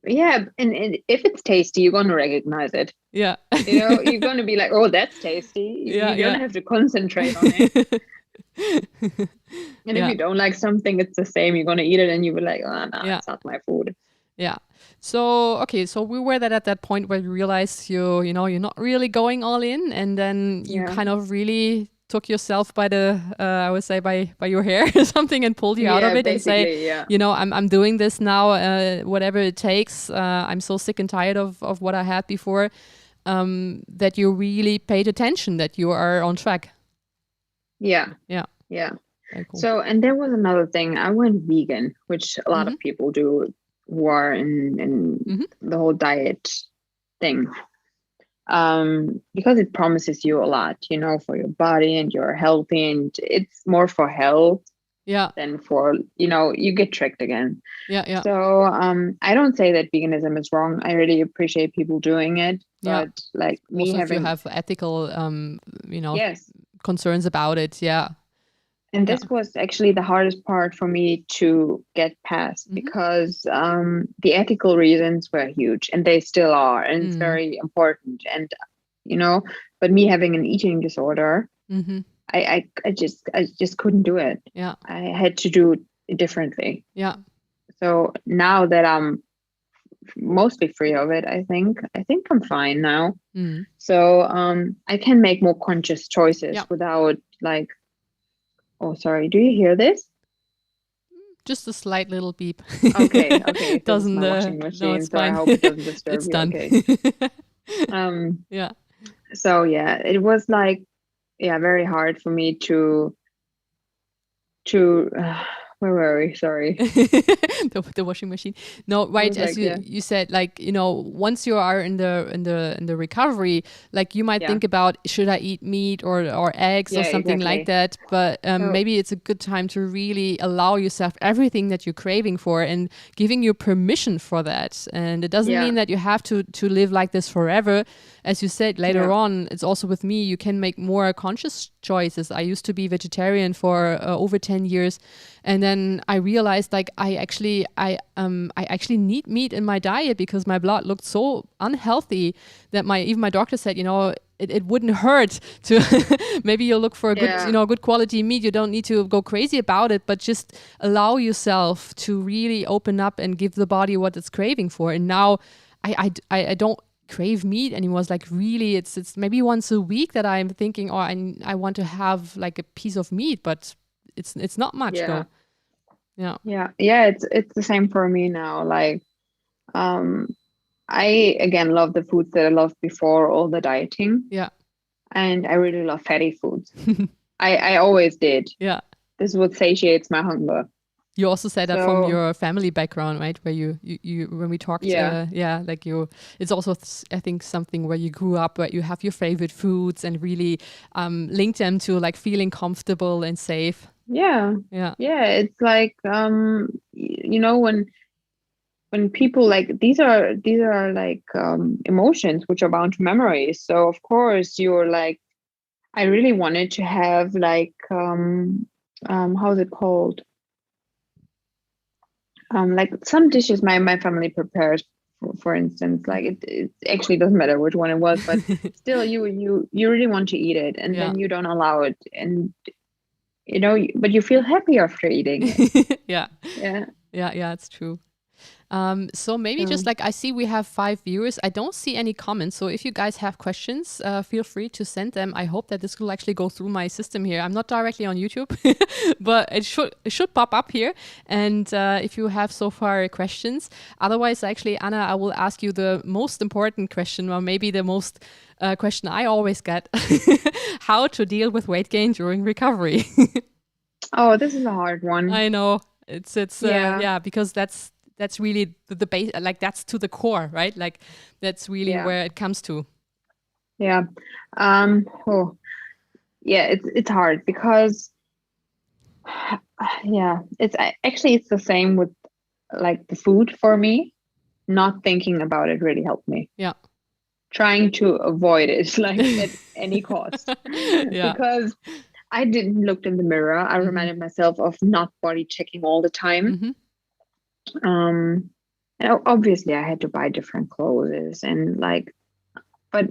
Yeah, and if it's tasty, you're going to recognize it. Yeah. You're going to be like, oh, that's tasty. You don't have to concentrate on it. And if you don't like something, it's the same. You're going to eat it and you'll be like, oh, no, it's not my food. Yeah. So we were at that point where you realized you're not really going all in, and then you kind of really took yourself by the I would say by your hair or something, and pulled you out of it and say, I'm doing this now, whatever it takes. I'm so sick and tired of what I had before, that you really paid attention, that you are on track. Yeah. Very cool. So, and there was another thing. I went vegan, which a lot of people do. who are in the whole diet thing. Because it promises you a lot, for your body, and you're healthy, and it's more for health than for, you get tricked again. Yeah. So I don't say that veganism is wrong. I really appreciate people doing it. But like me also, having, if you have ethical, yes, concerns about it. Yeah. And this was actually the hardest part for me to get past, because the ethical reasons were huge, and they still are, and it's very important. And but me having an eating disorder, I just couldn't do it. Yeah, I had to do it differently. Yeah. So now that I'm mostly free of it, I think I'm fine now. So I can make more conscious choices without like. Oh, sorry. Do you hear this? Just a slight little beep. Okay. Doesn't my washing machine. No, it's so fine. I hope it doesn't disturb It's you. done. Okay. Yeah. So yeah, it was like very hard for me to where were we? Sorry. the washing machine. No, right. As you said, like, once you are in the recovery, like you might think about, should I eat meat or eggs or something like that? But maybe it's a good time to really allow yourself everything that you're craving for and giving you permission for that. And it doesn't mean that you have to live like this forever. As you said later on, it's also with me, you can make more conscious choices. I used to be vegetarian for over 10 years. And then I realized like I actually need meat in my diet because my blood looked so unhealthy that even my doctor said, it wouldn't hurt to maybe you look for a good, good quality meat. You don't need to go crazy about it, but just allow yourself to really open up and give the body what it's craving for. And now I don't crave meat anymore. It's like really, it's maybe once a week that I'm thinking, I want to have like a piece of meat, but it's not much though. It's the same for me now. Like I again love the foods that I loved before all the dieting, and I really love fatty foods. I always did. This is what satiates my hunger. You also said that from your family background, right? Where you when we talked, like it's also, I think, something where you grew up, where you have your favorite foods and really link them to like feeling comfortable and safe. Yeah. It's like, when people like, these are like emotions which are bound to memories. So of course you're like, I really wanted to have like, how's it called? Like some dishes my family prepares, for instance, like it actually doesn't matter which one it was, but still you really want to eat it, and then you don't allow it, and but you feel happy after eating it. Yeah, it's true. So maybe just like, I see we have 5 viewers. I don't see any comments. So if you guys have questions, feel free to send them. I hope that this will actually go through my system here. I'm not directly on YouTube, but it should pop up here. And if you have so far questions, otherwise, actually, Anna, I will ask you the most important question, or maybe the most question I always get: how to deal with weight gain during recovery. Oh, this is a hard one. I know. It's because that's really the base, like that's to the core, right? Like that's really where it comes to. Yeah. It's hard because it's the same with like the food for me. Not thinking about it really helped me. Yeah. Trying to avoid it like at any cost. Because I didn't look in the mirror. I reminded myself of not body checking all the time. And obviously I had to buy different clothes and like, but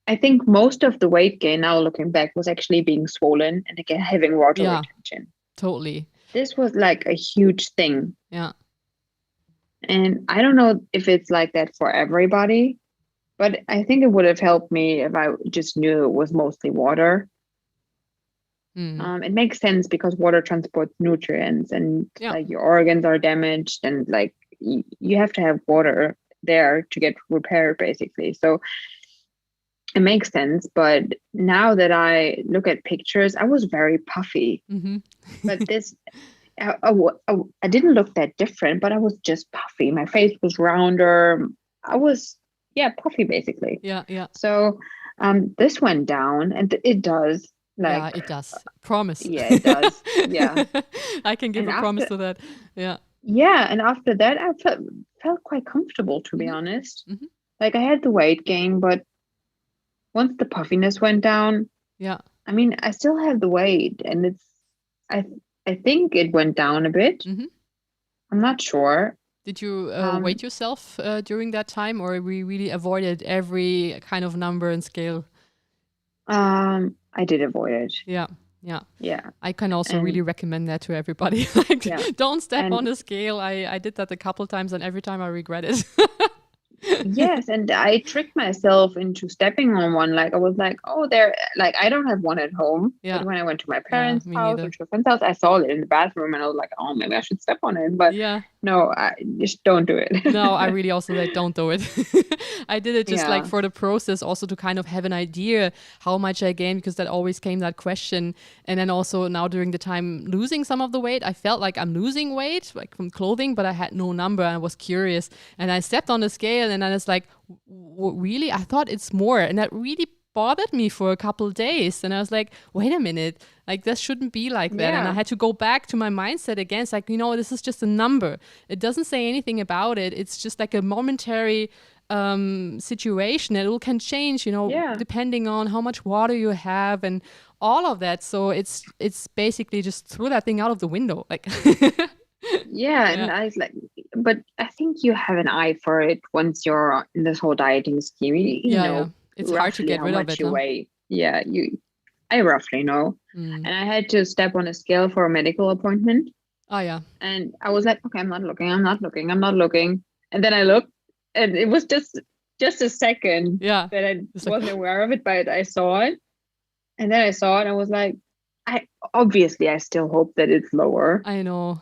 I think most of the weight gain now looking back was actually being swollen and again having water retention. Totally. This was like a huge thing. Yeah. And I don't know if it's like that for everybody, but I think it would have helped me if I just knew it was mostly water. It makes sense because water transports nutrients, and like your organs are damaged, and like you have to have water there to get repaired basically. So it makes sense. But now that I look at pictures, I was very puffy. But I didn't look that different, but I was just puffy. My face was rounder. I was, puffy basically. Yeah. So this went down, and it does. Yeah, Like, it does. Promise. yeah, it does. Yeah. I can give And a promise after, to that. Yeah. and after that, I felt quite comfortable, to be Hmm. honest. Hmm. Like, I had the weight gain, but once the puffiness went down, Yeah. I mean, I still have the weight, and I I think it went down a bit. Hmm. I'm not sure. Did you Um, weight yourself during that time, or we really avoided every kind of number and scale? I did avoid it. Yeah. Yeah. Yeah, I can also and really recommend that to everybody. Like, yeah, don't step and on a scale. I did that a couple times, and every time I regret it. yes, and I tricked myself into stepping on one. Like, I was like, oh, there, like, I don't have one at home. Yeah. But when I went to my Yeah, parents' me house or neither. to a friend's house, I saw it in the bathroom, and I was like, oh, maybe I should step on it. But Yeah. no, I just don't do it. No, I really also like don't do it. I did it just like Yeah, for the process, also to kind of have an idea how much I gained, because that always came that question. And then also now during the time losing some of the weight, I felt like I'm losing weight, like from clothing, but I had no number. And I was curious, and I stepped on the scale, and then it's like, really? I thought it's more, and that really bothered me for a couple of days. And I was like, wait a minute, like this shouldn't be like that. And I yeah, had to go back to my mindset again. It's like, this is just a number. It doesn't say anything about it. It's just like a momentary situation. It all can change, yeah. depending on how much water you have and all of that. So it's basically just throw that thing out of the window. Like, Yeah, and yeah, I was like, but I think you have an eye for it once you're in this whole dieting scheme. You yeah. know It's hard to roughly get how rid of much it, you huh? weigh. Yeah, I roughly know. Mm. And I had to step on a scale for a medical appointment. Oh, yeah. And I was like, okay, I'm not looking. And then I looked, and it was just a second Yeah. that I It's like, wasn't aware of it, but I saw it. And then I saw it, and I was like, I still hope that it's lower. I know.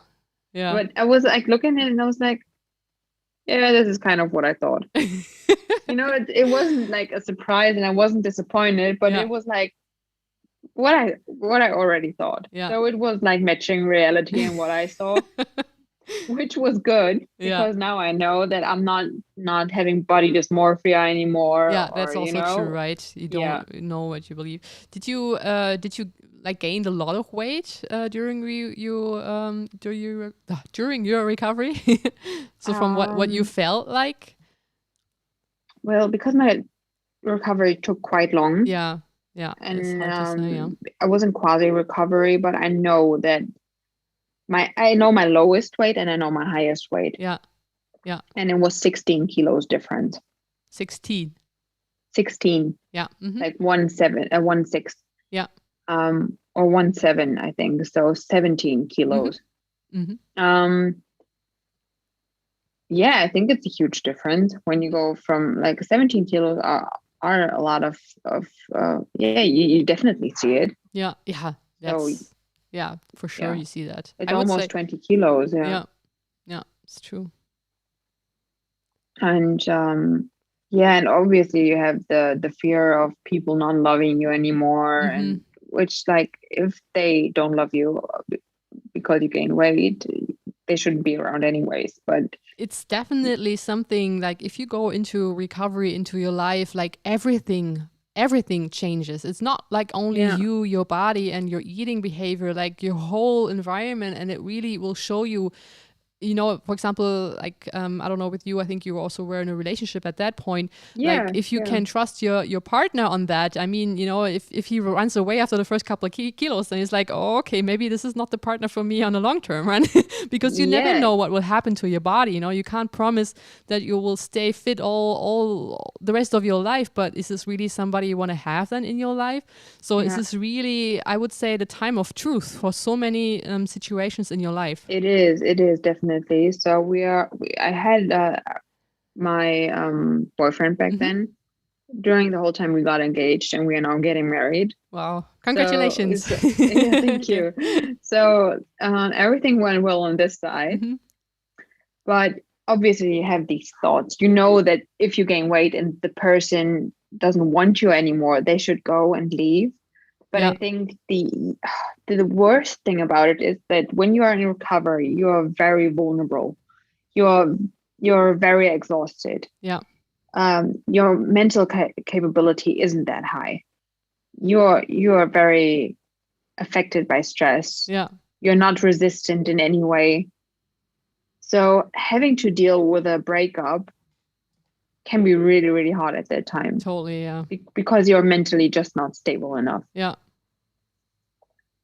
Yeah. But I was like looking at it, and I was like, yeah, this is kind of what I thought. It wasn't like a surprise, and I wasn't disappointed, but Yeah. it was like what I already thought. Yeah. So it was like matching reality and what I saw, which was good Yeah. because now I know that I'm not having body dysmorphia anymore, Yeah, or that's also true, right? You yeah. don't know what you believe. Did you like gained a lot of weight during your recovery? So from what you Um, felt like? well, because my recovery took quite long, Yeah. Yeah, it's and hard to say, yeah. I was in quasi recovery, but I know that I know my lowest weight and I know my highest weight, Yeah. Yeah. and it was 16 kilos difference. 16. 16, Yeah. Mm-hmm. like 1.6, Yeah. or 1.7, I think. So 17 Mm-hmm. kilos. Mm-hmm. Yeah, I think it's a huge difference when you go from like 17 kilos are a lot of you definitely see it. Yeah. Yeah. So Yeah, for sure yeah, you see that. it's I would almost say, 20 kilos. Yeah. yeah. Yeah, it's true. And yeah, and obviously you have the fear of people not loving you anymore, Mm-hmm. and which, like, if they don't love you because you gain weight, they shouldn't be around anyways. But It's definitely something like if you go into recovery into your life, like everything changes. It's not like only yeah, you, your body and your eating behavior, like your whole environment, and it really will show you, for example, like I don't know, with you, I think you also were in a relationship at that point. Like yeah, if you yeah, can trust your partner on that, I mean, if he runs away after the first couple of kilos, then it's like, oh, okay, maybe this is not the partner for me on the long term, right? Because you never yeah. know what will happen to your body. You can't promise that you will stay fit all the rest of your life, but is this really somebody you want to have then in your life? So is Yeah. this really, I would say, the time of truth for so many situations in your life? It is definitely. So I had my boyfriend back Mm-hmm. then. During the whole time we got engaged, and we are now getting married. Wow. So, Congratulations. yeah, thank Yeah. you. So everything went well on this side, Hmm. but obviously you have these thoughts. You know that if you gain weight and the person doesn't want you anymore, they should go and leave. But I think the worst thing about it is that when you are in recovery, you are very vulnerable. You're very exhausted. Yeah. Your mental capability isn't that high. You are very affected by stress. Yeah. You're not resistant in any way. So having to deal with a breakup can be really, really hard at that time. Totally, yeah. Because you're mentally just not stable enough. Yeah.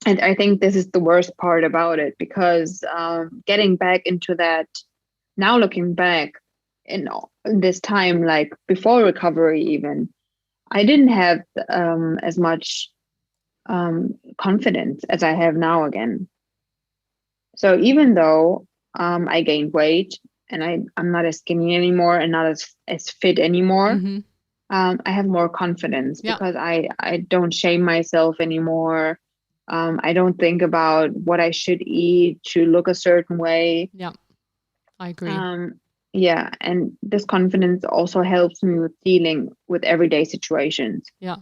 And I think this is the worst part about it, because getting back into that, now looking back in this time, like before recovery even, I didn't have as much confidence as I have now again. So even though I gained weight and I'm not as skinny anymore and not as fit anymore, Mm-hmm. I have more confidence because I don't shame myself anymore. I don't think about what I should eat to look a certain way. Yeah, I agree. Yeah, and this confidence also helps me with dealing with everyday situations. Yeah.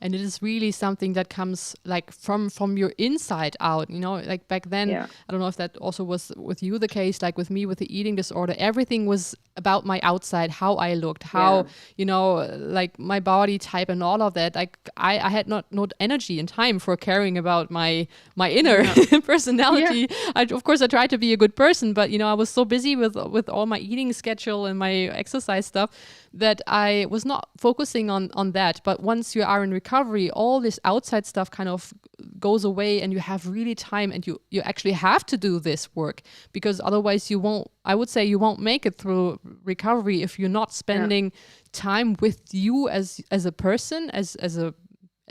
And it is really something that comes like from your inside out, like back then, Yeah. I don't know if that also was with you the case, like with me with the eating disorder, everything was about my outside, how I looked, how, like my body type and all of that. Like I had not energy and time for caring about my inner personality. Yeah. Of course I tried to be a good person, but I was so busy with all my eating schedule and my exercise stuff that I was not focusing on that. But once you are in recovery, all this outside stuff kind of goes away and you have really time, and you actually have to do this work, because otherwise you won't make it through recovery if you're not spending time with you as a person, as a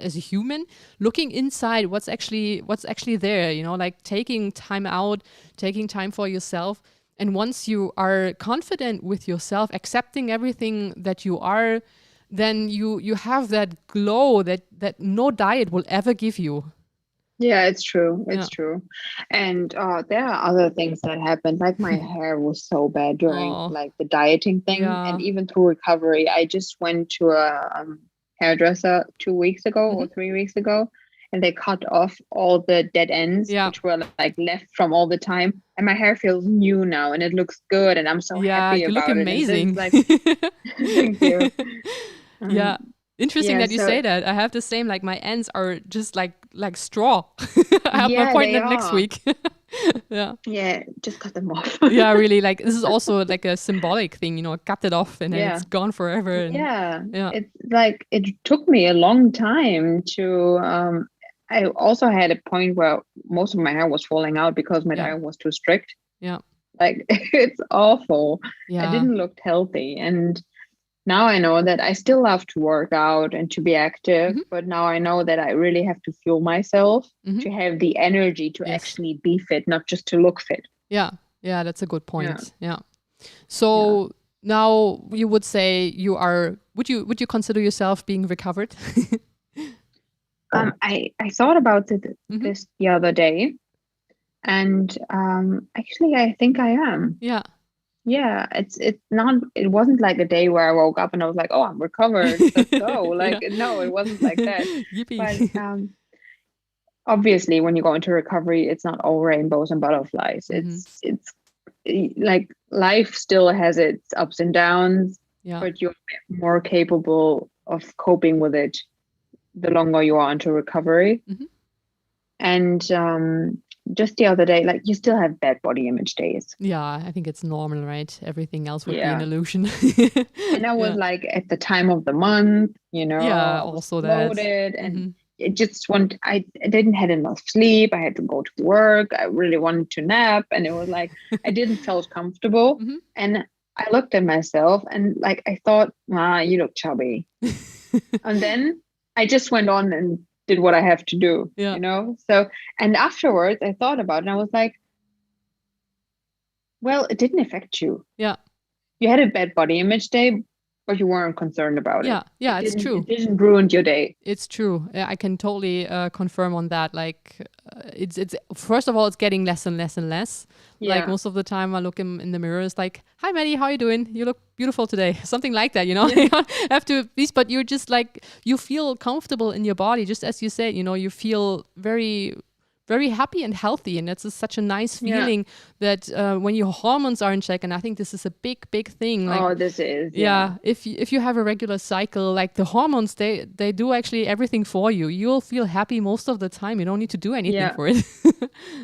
human, looking inside what's actually there, like taking time out, taking time for yourself. And once you are confident with yourself, accepting everything that you are, then you have that glow that no diet will ever give you. Yeah, it's true. It's true. And there are other things that happened. Like my hair was so bad during like the dieting thing, and even through recovery. I just went to a hairdresser 2 weeks ago or 3 weeks ago, and they cut off all the dead ends, which were like left from all the time. And my hair feels new now, and it looks good, and I'm so happy about it. You look amazing. Thank you. Yeah. Interesting that you say that. I have the same, like my ends are just like straw. I have an appointment next week. Yeah, just cut them off. Yeah, really, like this is also like a symbolic thing, cut it off and then it's gone forever. And, it's like it took me a long time to I also had a point where most of my hair was falling out because my diet was too strict. Yeah. Like it's awful. Yeah. I didn't look healthy. And now I know that I still have to work out and to be active, but now I know that I really have to fuel myself to have the energy to actually be fit, not just to look fit. Yeah. Yeah, that's a good point. Yeah. So now you would say you are, would you consider yourself being recovered? I thought about this the other day, and actually I think I am. Yeah. Yeah, it wasn't like a day where I woke up and I was like, oh, I'm recovered, let's go. Like, no, it wasn't like that. Yippee. But obviously when you go into recovery, it's not all rainbows and butterflies. It's like life still has its ups and downs, but you're more capable of coping with it the longer you are into recovery. And just the other day, like you still have bad body image days. Yeah, I think it's normal, right? Everything else would be an illusion. And I was like at the time of the month, also loaded, and it just I didn't have enough sleep. I had to go to work. I really wanted to nap, and it was like I didn't feel comfortable. And I looked at myself and like I thought, you look chubby. And then I just went on and did what I have to do, So, and afterwards I thought about it and I was like, well, it didn't affect you. Yeah. You had a bad body image day, but you weren't concerned about it. Yeah, it's true. It didn't ruin your day. It's true. Yeah, I can totally confirm on that. Like, it's first of all, it's getting less and less and less. Like most of the time, I look in the mirror. It's like, "Hi, Maddie, how are you doing? You look beautiful today." Something like that, you know. You don't have to please, but you're just like, you feel comfortable in your body, just as you said. You know, you feel very, very happy and healthy, and it's such a nice feeling that when your hormones are in check. And I think this is a big thing. Like, this is if you have a regular cycle, like the hormones, they do actually everything for you. You'll feel happy most of the time. You don't need to do anything for it.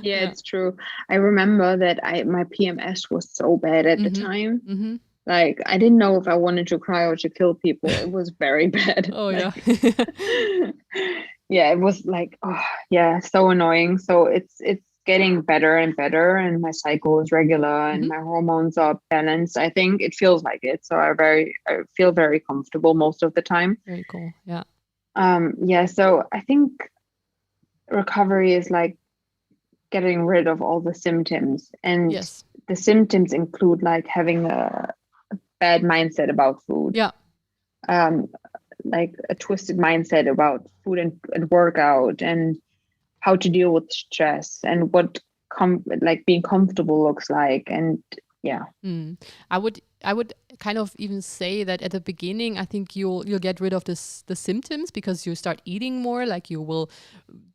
It's true. I remember that my PMS was so bad at the time. Mm-hmm. Like, I didn't know if I wanted to cry or to kill people. It was very bad. Oh, yeah. Yeah, it was like, so annoying. So it's getting better and better, and my cycle is regular and my hormones are balanced. I think it feels like it. So I feel very comfortable most of the time. Very cool. Yeah. So I think recovery is like getting rid of all the symptoms, and the symptoms include like having a bad mindset about food. Yeah. Like a twisted mindset about food and workout, and how to deal with stress, and what like being comfortable looks like. And I would kind of even say that at the beginning, I think you'll get rid of the symptoms, because you start eating more. Like, you will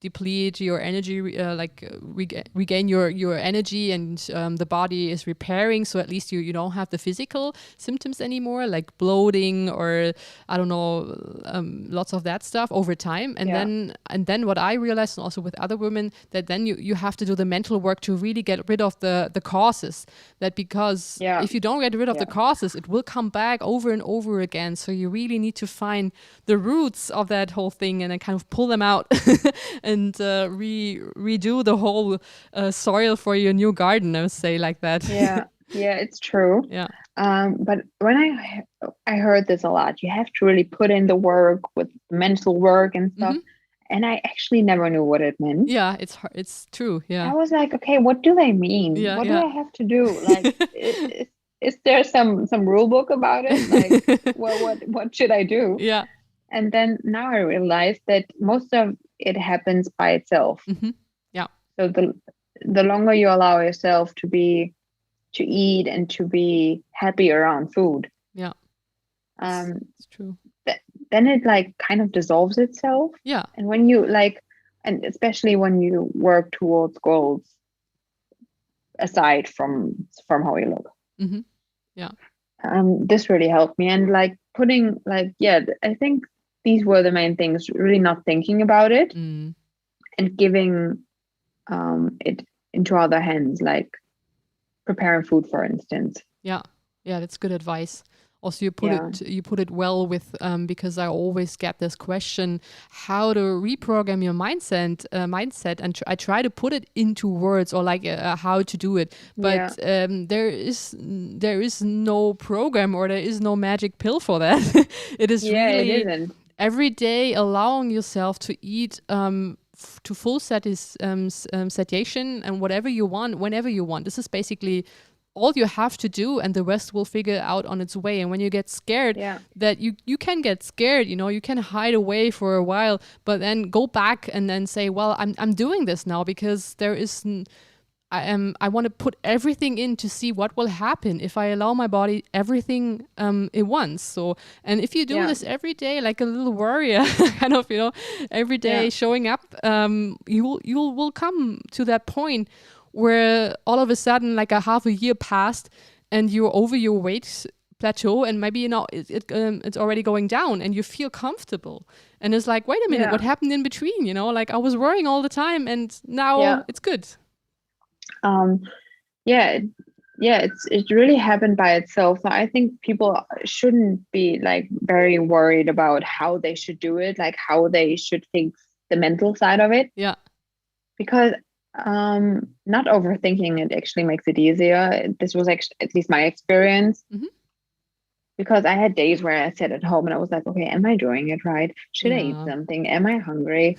deplete your energy, regain your energy, and the body is repairing. So at least you don't have the physical symptoms anymore, like bloating or I don't know, lots of that stuff over time. And then what I realized, and also with other women, that then you have to do the mental work to really get rid of the causes. That because if you don't get rid of the causes, it will come back over and over again. So you really need to find the roots of that whole thing and then kind of pull them out and redo the whole soil for your new garden, I would say, like that. Yeah, it's true. Yeah. But when I heard this a lot, you have to really put in the work with mental work and stuff. And I actually never knew what it meant. Yeah, it's true. Yeah. I was like, okay, what do they mean? What do I have to do? Like, is there some rule book about it? Like, what should I do? Yeah. And then now I realized that most of it happens by itself. Yeah. So the longer you allow yourself to eat and to be happy around food. Yeah. It's true. Then it like kind of dissolves itself. Yeah. And when you and especially when you work towards goals aside from how you look. Yeah. This really helped me. And like putting I think these were the main things, really not thinking about it and giving it into other hands, like preparing food, for instance. Yeah. That's good advice. Also, you put it well with because I always get this question, how to reprogram your mindset, and I try to put it into words, or like how to do it. But there is no program, or there is no magic pill for that. It is really every day allowing yourself to eat to full satiation and whatever you want, whenever you want. This is basically all you have to do, and the rest will figure out on its way. And when you get scared, that you can get scared, you can hide away for a while, but then go back and then say, well, I'm doing this now because I want to put everything in to see what will happen if I allow my body everything at once. So, and if you do this every day, like a little warrior, kind of, every day showing up, you will come to that point where all of a sudden, like a half a year passed and you're over your weight plateau, and maybe it's already going down, and you feel comfortable, and it's like, wait a minute, what happened in between? Like I was worrying all the time, and now it's good. It really happened by itself. So I think people shouldn't be like very worried about how they should do it, like how they should fix the mental side of it. Yeah, because not overthinking it actually makes it easier. This was actually at least my experience, because I had days where I sat at home and I was like, okay, am I doing it right? Should I eat something? Am I hungry?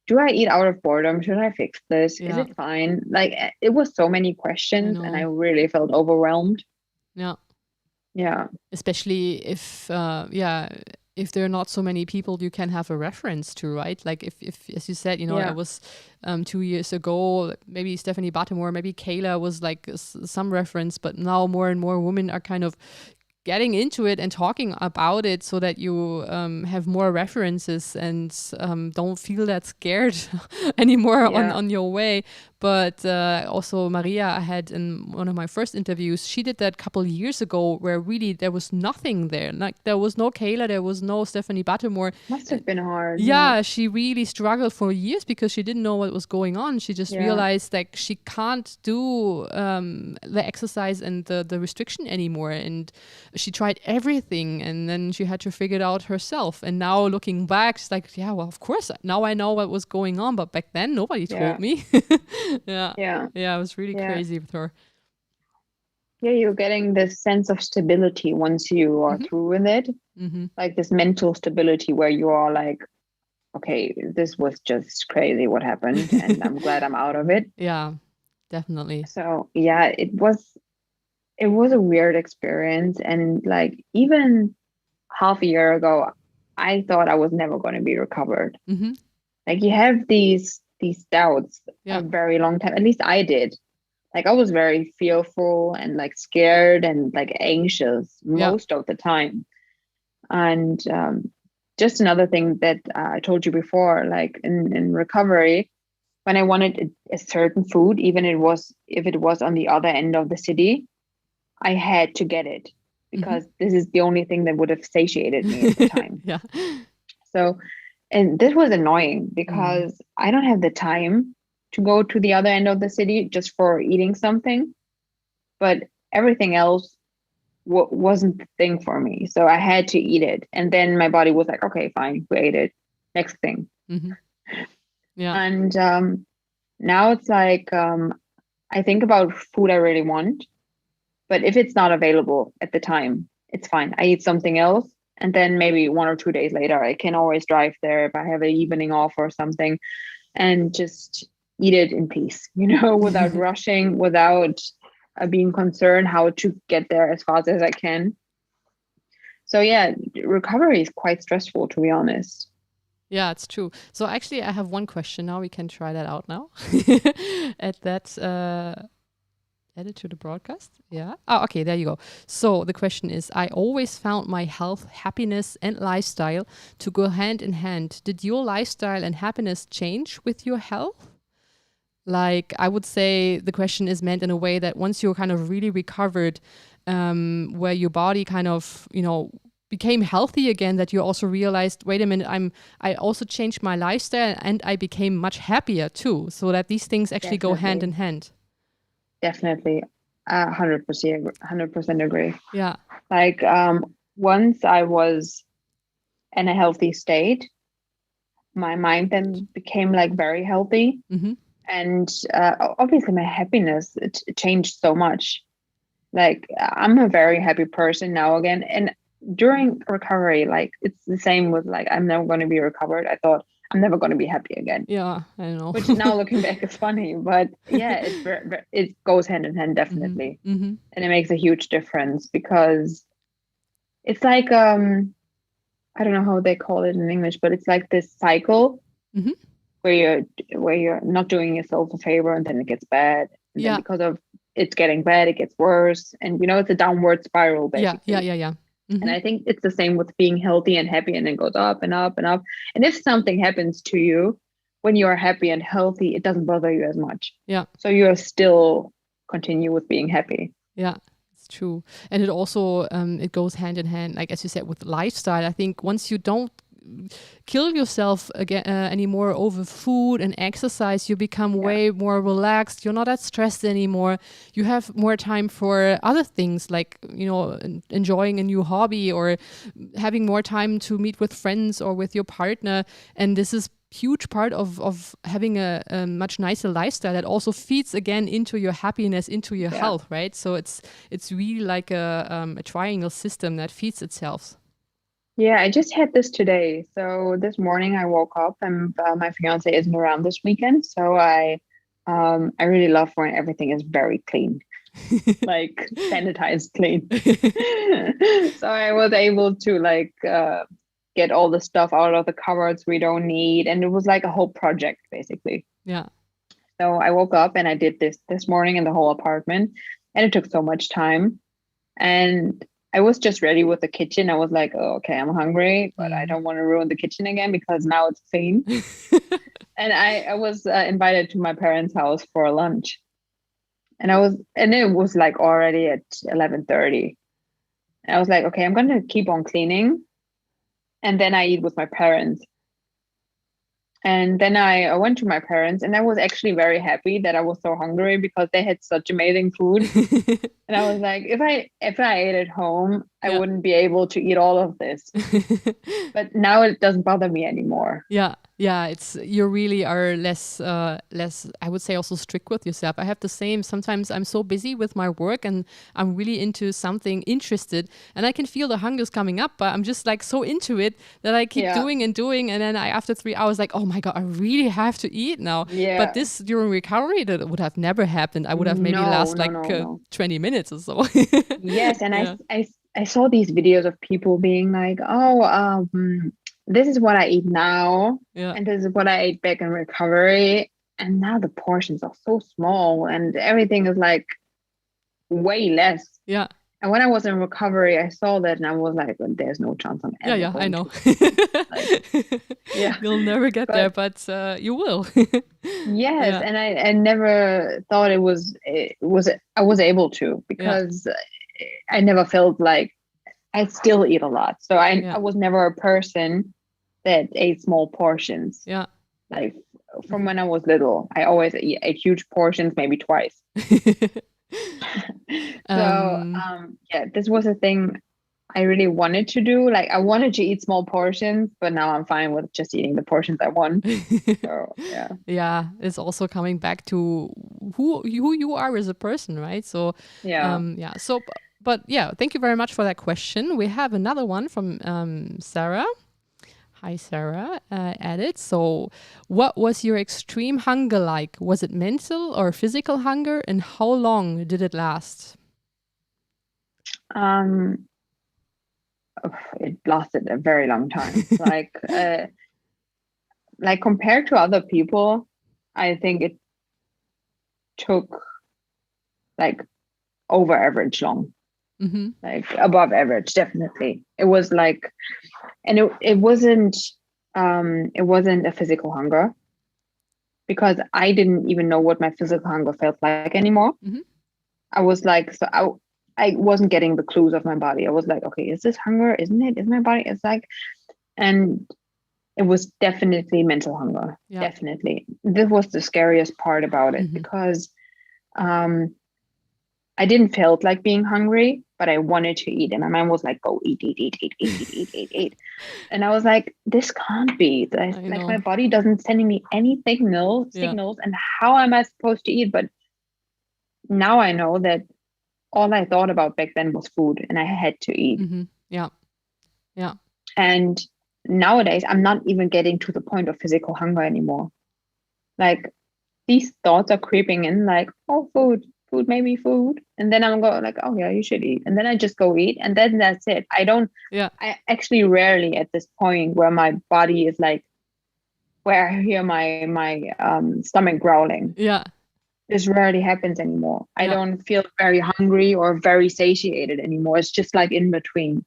Do I eat out of boredom? Should I fix this? Is it fine? Like, it was so many questions, and I really felt overwhelmed. Yeah. Yeah. especially if there are not so many people you can have a reference to, right? Like if as you said, Yeah. it was 2 years ago, maybe Stephanie Buttermore, maybe Kayla was like some reference, but now more and more women are kind of getting into it and talking about it so that you have more references and don't feel that scared anymore on your way. But also Maria, I had in one of my first interviews, she did that a couple years ago where really there was nothing there. Like there was no Kayla, there was no Stephanie Buttermore. Must have been hard. Yeah, she really struggled for years because she didn't know what was going on. She just realized like she can't do the exercise and the restriction anymore. And she tried everything and then she had to figure it out herself. And now looking back, she's like, yeah, well, of course, now I know what was going on. But back then, nobody told me. Yeah, it was really crazy with her. Yeah, you're getting this sense of stability once you are through with it. Like this mental stability where you are like, okay, this was just crazy what happened and I'm glad I'm out of it. Yeah, definitely. So yeah, it was a weird experience. And like even half a year ago, I thought I was never going to be recovered. Like you have these doubts a very long time. At least I did. Like I was very fearful and like scared and like anxious most of the time. And just another thing that I told you before, like in recovery, when I wanted a certain food, even if it was on the other end of the city, I had to get it because this is the only thing that would have satiated me at the time. So, and this was annoying because I don't have the time to go to the other end of the city just for eating something, but everything else wasn't the thing for me. So I had to eat it. And then my body was like, okay, fine, we ate it. Next thing. And now it's like, I think about food I really want, but if it's not available at the time, it's fine. I eat something else. And then maybe 1 or 2 days later, I can always drive there if I have an evening off or something and just eat it in peace, without rushing, without being concerned how to get there as fast as I can. So yeah, recovery is quite stressful, to be honest. Yeah, it's true. So actually, I have one question now. We can try that out now. Add it to the broadcast. Yeah. Oh, okay. There you go. So the question is, I always found my health, happiness, and lifestyle to go hand in hand. Did your lifestyle and happiness change with your health? Like, I would say the question is meant in a way that once you're kind of really recovered, where your body kind of, became healthy again, that you also realized, wait a minute, I also changed my lifestyle and I became much happier too. So that these things actually go hand in hand. Definitely. 100% agree. Yeah. Like once I was in a healthy state, my mind then became like very healthy. And obviously my happiness, it changed so much. Like I'm a very happy person now again. And during recovery, like it's the same with like, I'm never going to be recovered. I thought I'm never going to be happy again. Yeah, I know. Which now looking back is funny, but yeah, it goes hand in hand, definitely. And it makes a huge difference because it's like, I don't know how they call it in English, but it's like this cycle where you're not doing yourself a favor and then it gets bad. And then because of it's getting bad, it gets worse. And it's a downward spiral, basically. Yeah. And I think it's the same with being healthy and happy, and it goes up and up and up. And if something happens to you when you are happy and healthy, it doesn't bother you as much. Yeah. So you are still continue with being happy. Yeah, it's true. And it also, it goes hand in hand, like as you said, with lifestyle. I think once you don't kill yourself again anymore over food and exercise, you become way more relaxed. You're not that stressed anymore. You have more time for other things like enjoying a new hobby or having more time to meet with friends or with your partner. And this is huge part of having a much nicer lifestyle that also feeds again into your happiness, into your health, right? So it's really like a triangle system that feeds itself. Yeah, I just had this today. So this morning I woke up and my fiance isn't around this weekend. So I really love when everything is very clean, like sanitized clean. So I was able to get all the stuff out of the cupboards we don't need. And it was like a whole project, basically. Yeah. So I woke up and I did this morning in the whole apartment, and it took so much time. And I was just ready with the kitchen. I was like, oh, okay, I'm hungry, but I don't want to ruin the kitchen again because now it's clean. And I was invited to my parents' house for lunch. And it was like already at 11:30. And I was like, okay, I'm going to keep on cleaning. And then I eat with my parents. And then I went to my parents, and I was actually very happy that I was so hungry because they had such amazing food. And I was like, if I ate at home, I wouldn't be able to eat all of this. But now it doesn't bother me anymore. Yeah. You really are less, I would say, also strict with yourself. I have the same. Sometimes I'm so busy with my work and I'm really into something, interested, and I can feel the hunger's coming up, but I'm just like so into it that I keep doing. And then after 3 hours, like, oh my God, I really have to eat now. Yeah. But this during recovery, that would have never happened. I would have maybe 20 minutes or so. Yes. And I saw these videos of people being like, this is what I eat now, and this is what I ate back in recovery. And now the portions are so small and everything is like way less. Yeah. And when I was in recovery, I saw that and I was like, well, there's no chance I'm ever Yeah, I know. Yeah. You'll never get there, but you will. Yes. And I never thought I was able to, because I never felt like I still eat a lot. So I was never a person that ate small portions. Yeah. Like from when I was little, I always ate huge portions, maybe twice. This was a thing I really wanted to do. Like I wanted to eat small portions, but now I'm fine with just eating the portions I want. So yeah, it's also coming back to who you are as a person, right? So but thank you very much for that question. We have another one from Sarah. Hi, Sarah. Added. So, what was your extreme hunger like? Was it mental or physical hunger, and how long did it last? It lasted a very long time. Like compared to other people, I think it took like over average long. Mm-hmm. Like above average, definitely. It was like, and it wasn't a physical hunger, because I didn't even know what my physical hunger felt like anymore. Mm-hmm. I was like, I wasn't getting the clues of my body. I was like, okay, is this hunger? Isn't it? Is my body? It's like, and it was definitely mental hunger. Yeah. Definitely. This was the scariest part about it, because I didn't feel like being hungry, but I wanted to eat. And my mind was like, go eat. And I was like, this can't be. Like my body doesn't sending me any signals. And how am I supposed to eat? But now I know that all I thought about back then was food, and I had to eat. Mm-hmm. Yeah. And nowadays, I'm not even getting to the point of physical hunger anymore. Like these thoughts are creeping in, like, oh, food, maybe food. And then I'm going like, oh yeah, you should eat. And then I just go eat. And then that's it. I actually rarely at this point where my body is like, where I hear my stomach growling. Yeah. This rarely happens anymore. I don't feel very hungry or very satiated anymore. It's just like in between.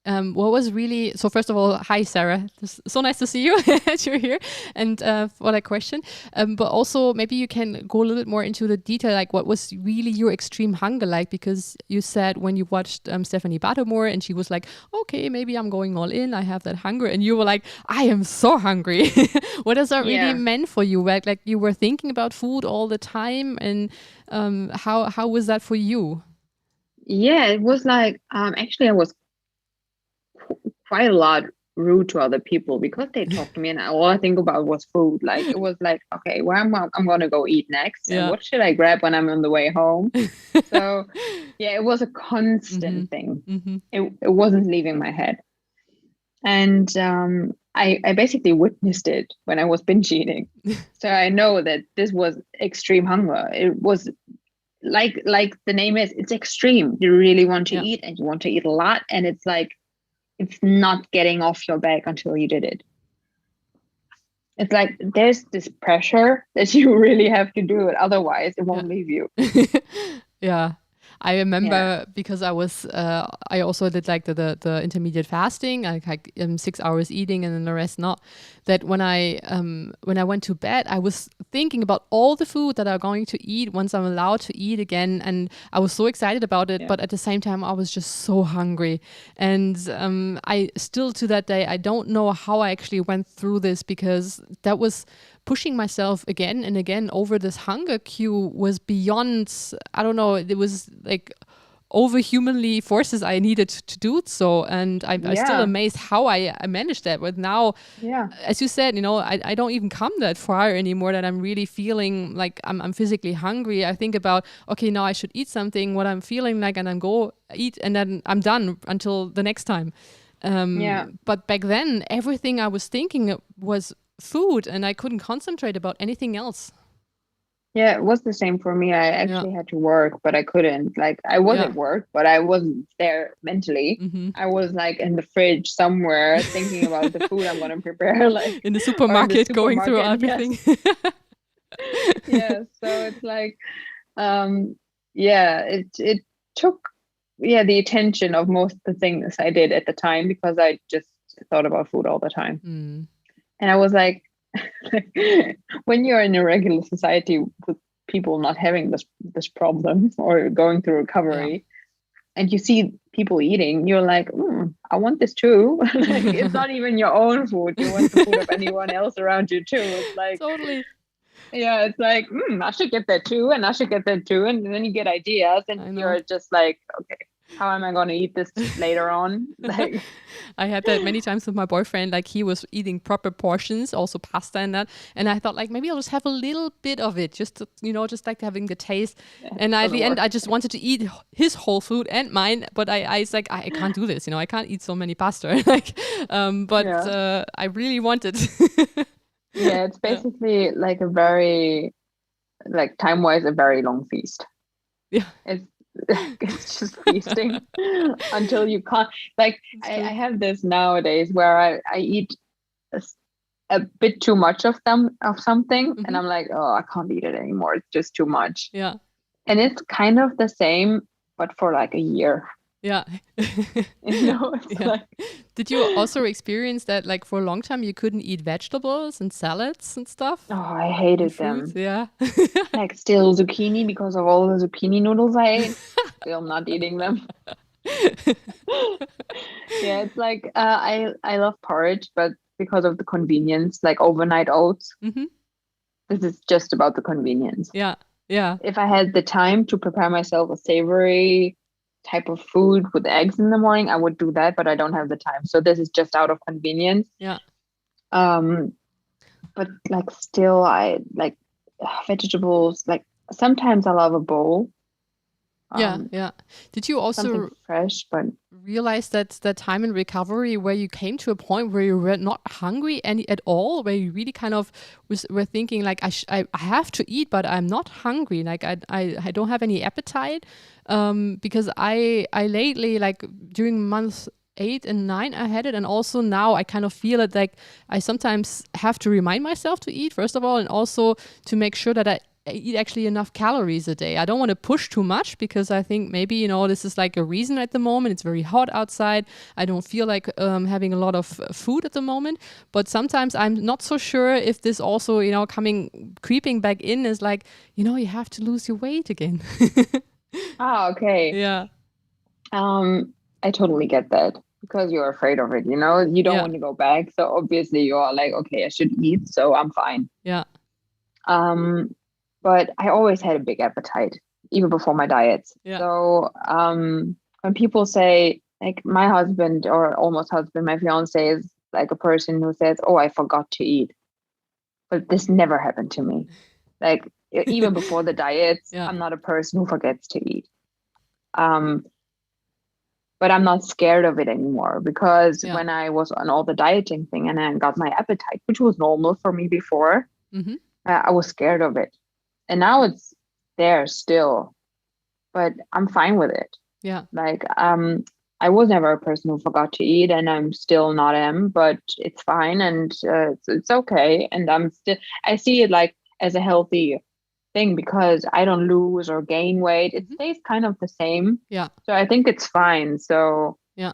What was really, so first of all, hi Sarah, it's so nice to see you that you're here, and for that question, but also maybe you can go a little bit more into the detail, like what was really your extreme hunger like, because you said when you watched Stephanie Buttermore and she was like, okay, maybe I'm going all in, I have that hunger, and you were like, I am so hungry. What does that really mean for you? Like you were thinking about food all the time, and how was that for you? Yeah, it was like, actually I was quite a lot rude to other people, because they talked to me and all I think about was food. Like it was like, okay, where I'm gonna go eat next, and what should I grab when I'm on the way home? So it was a constant thing. It wasn't leaving my head. And I basically witnessed it when I was binge eating. So I know that this was extreme hunger. It was like the name is, it's extreme. You really want to Yeah. eat, and you want to eat a lot, and it's like it's not getting off your back until you did it. It's like there's this pressure that you really have to do it, otherwise it won't leave you. Yeah. I remember Yeah. because I also did like the intermediate fasting, like 6 hours eating and then the rest not. That when I went to bed, I was thinking about all the food that I'm going to eat once I'm allowed to eat again, and I was so excited about it. Yeah. But at the same time, I was just so hungry, and I still to that day I don't know how I actually went through this, because that was pushing myself again and again over this hunger cue was beyond, I don't know, it was like over humanly forces I needed to do it so. And I'm still amazed how I managed that. But now, as you said, I don't even come that far anymore, that I'm really feeling like I'm physically hungry. I think about, okay, now I should eat something, what I'm feeling like, and then go eat, and then I'm done until the next time. But back then, everything I was thinking was food, and I couldn't concentrate about anything else. Yeah, it was the same for me. I actually had to work, but I couldn't. Like, I was at work, but I wasn't there mentally. Mm-hmm. I was like in the fridge somewhere thinking about the food I'm going to prepare, like in the supermarket, going through everything. Yeah, so it's like, it took, the attention of most of the things I did at the time, because I just thought about food all the time. And I was like, when you're in a regular society with people not having this problem or going through recovery, and you see people eating, you're like, I want this too. Like, it's not even your own food. You want the food of anyone else around you too. It's like, totally. Yeah, it's like, I should get that too, and I should get that too. And then you get ideas, and you're just like, okay, how am I going to eat this later on? Like, I had that many times with my boyfriend. Like, he was eating proper portions, also pasta and that. And I thought, like, maybe I'll just have a little bit of it, just to, just like having the taste. And at the end, I just wanted to eat his whole food and mine. But I was like, I can't do this. I can't eat so many pasta. I really wanted. Yeah, it's basically like a very, like, time-wise, a very long feast. Yeah. It's just feasting until you can't. Like, I have this nowadays where I eat a bit too much of something, and I'm like, oh, I can't eat it anymore. It's just too much. Yeah. And it's kind of the same, but for like a year. Yeah. Like, did you also experience that, like, for a long time you couldn't eat vegetables and salads and stuff? Oh, I hated them. Yeah. Like, still zucchini, because of all the zucchini noodles I ate. Still not eating them. Yeah, it's like, I love porridge, but because of the convenience, like overnight oats, this is just about the convenience. Yeah. If I had the time to prepare myself a savory type of food with eggs in the morning, I would do that, but I don't have the time. So this is just out of convenience. Yeah. But like, still, I like vegetables. Like, sometimes I love a bowl. Yeah. Did you also something fresh, but realize that time in recovery where you came to a point where you were not hungry at all, where you really kind of were thinking like, I have to eat, but I'm not hungry. Like, I don't have any appetite, because I lately, like during months 8 and 9, I had it, and also now I kind of feel it, like I sometimes have to remind myself to eat, first of all, and also to make sure that I eat actually enough calories a day. I don't want to push too much, because I think maybe, this is like a reason at the moment. It's very hot outside. I don't feel like having a lot of food at the moment. But sometimes I'm not so sure if this also, creeping back in is like, you have to lose your weight again. okay. Yeah. I totally get that, because you're afraid of it, you don't want to go back. So obviously you are like, okay, I should eat, so I'm fine. Yeah. But I always had a big appetite, even before my diets. Yeah. So when people say, like, my husband, or almost husband, my fiance, is like a person who says, oh, I forgot to eat. But this never happened to me. Like, even before the diets, I'm not a person who forgets to eat. But I'm not scared of it anymore, because when I was on all the dieting thing and I got my appetite, which was normal for me before, I was scared of it. And now it's there still, but I'm fine with it. Yeah. Like, I was never a person who forgot to eat, and I'm still not am, but it's fine, and it's okay. And I see it like as a healthy thing because I don't lose or gain weight. It stays kind of the same. Yeah. So I think it's fine. So yeah.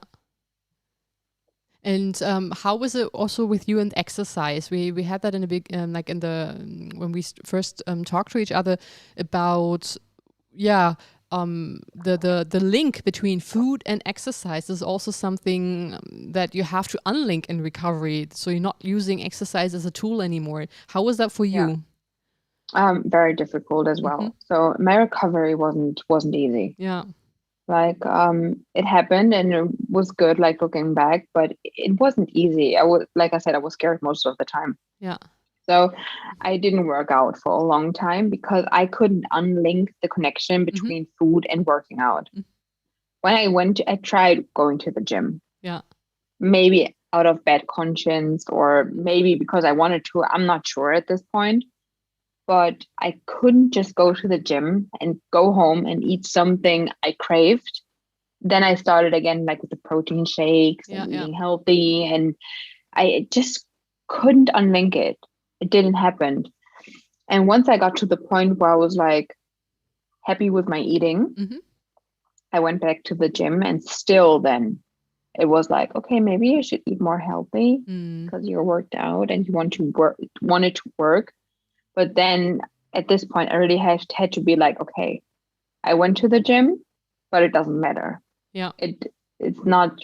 And how was it also with you and exercise? We had that in a big like in the when we first talked to each other about the link between food and exercise is also something that you have to unlink in recovery. So you're not using exercise as a tool anymore. How was that for you? very difficult as well. So my recovery wasn't easy. Yeah. Like it happened and it was good, like looking back, but it wasn't easy. Like I said, I was scared most of the time. Yeah. So I didn't work out for a long time because I couldn't unlink the connection between food and working out. When I tried going to the gym. Yeah. Maybe out of bad conscience or maybe because I wanted to. I'm not sure at this point. But I couldn't just go to the gym and go home and eat something I craved. Then I started again, like with the protein shakes and eating healthy. And I just couldn't unlink it. It didn't happen. And once I got to the point where I was like happy with my eating, I went back to the gym and still then it was like, okay, maybe you should eat more healthy because you're worked out and you wanted to work. But then at this point, I really had to be like, okay, I went to the gym, but it doesn't matter. Yeah. It's not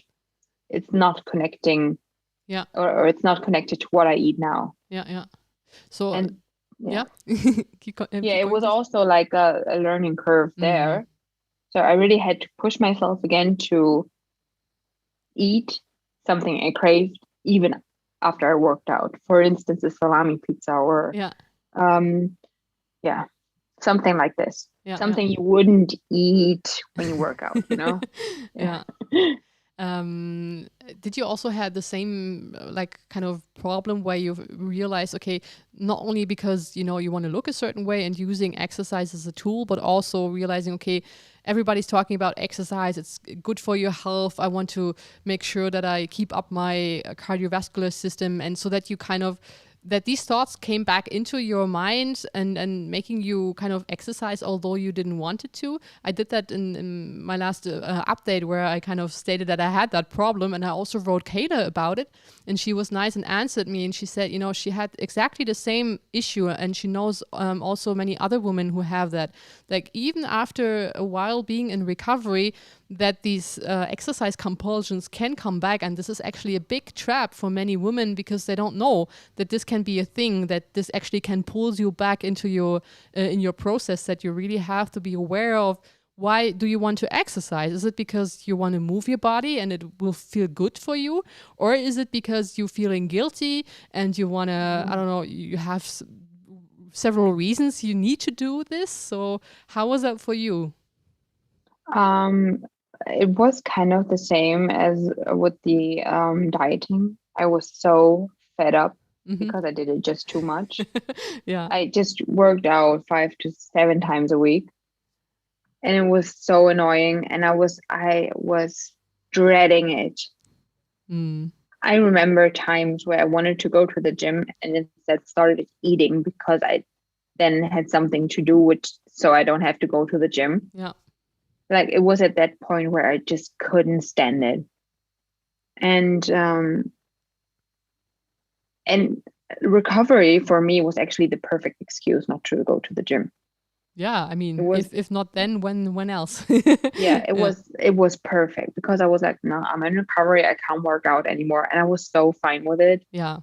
connecting. Yeah. Or it's not connected to what I eat now. Yeah. Yeah. So it was also like a learning curve there. So I really had to push myself again to eat something I craved even after I worked out. For instance, a salami pizza or something like this. Something you wouldn't eat when you work out, you know? Did you also have the same like kind of problem where you realize, okay, not only because you want to look a certain way and using exercise as a tool, but also realizing, okay, everybody's talking about exercise, it's good for your health, I want to make sure that I keep up my cardiovascular system, and so that you kind of that these thoughts came back into your mind and making you kind of exercise although you didn't want it to. I did that in my last update where I kind of stated that I had that problem, and I also wrote Kayla about it, and she was nice and answered me, and she said, she had exactly the same issue, and she knows also many other women who have that. Like even after a while being in recovery, that these exercise compulsions can come back, and this is actually a big trap for many women because they don't know that this can be a thing, that this actually can pull you back into your in your process, that you really have to be aware of. Why do you want to exercise? Is it because you want to move your body and it will feel good for you? Or is it because you're feeling guilty and you want to, I don't know, you have several reasons you need to do this? So how was that for you? It was kind of the same as with the dieting. I was so fed up because I did it just too much. I just worked out 5 to 7 times a week. And it was so annoying, and I was dreading it. I remember times where I wanted to go to the gym and instead started eating because I then had something to do so I don't have to go to the gym. Yeah. Like it was at that point where I just couldn't stand it. And recovery for me was actually the perfect excuse not to go to the gym. Yeah, I mean, if not then, when else? It was perfect because I was like, no, I'm in recovery. I can't work out anymore. And I was so fine with it. Yeah.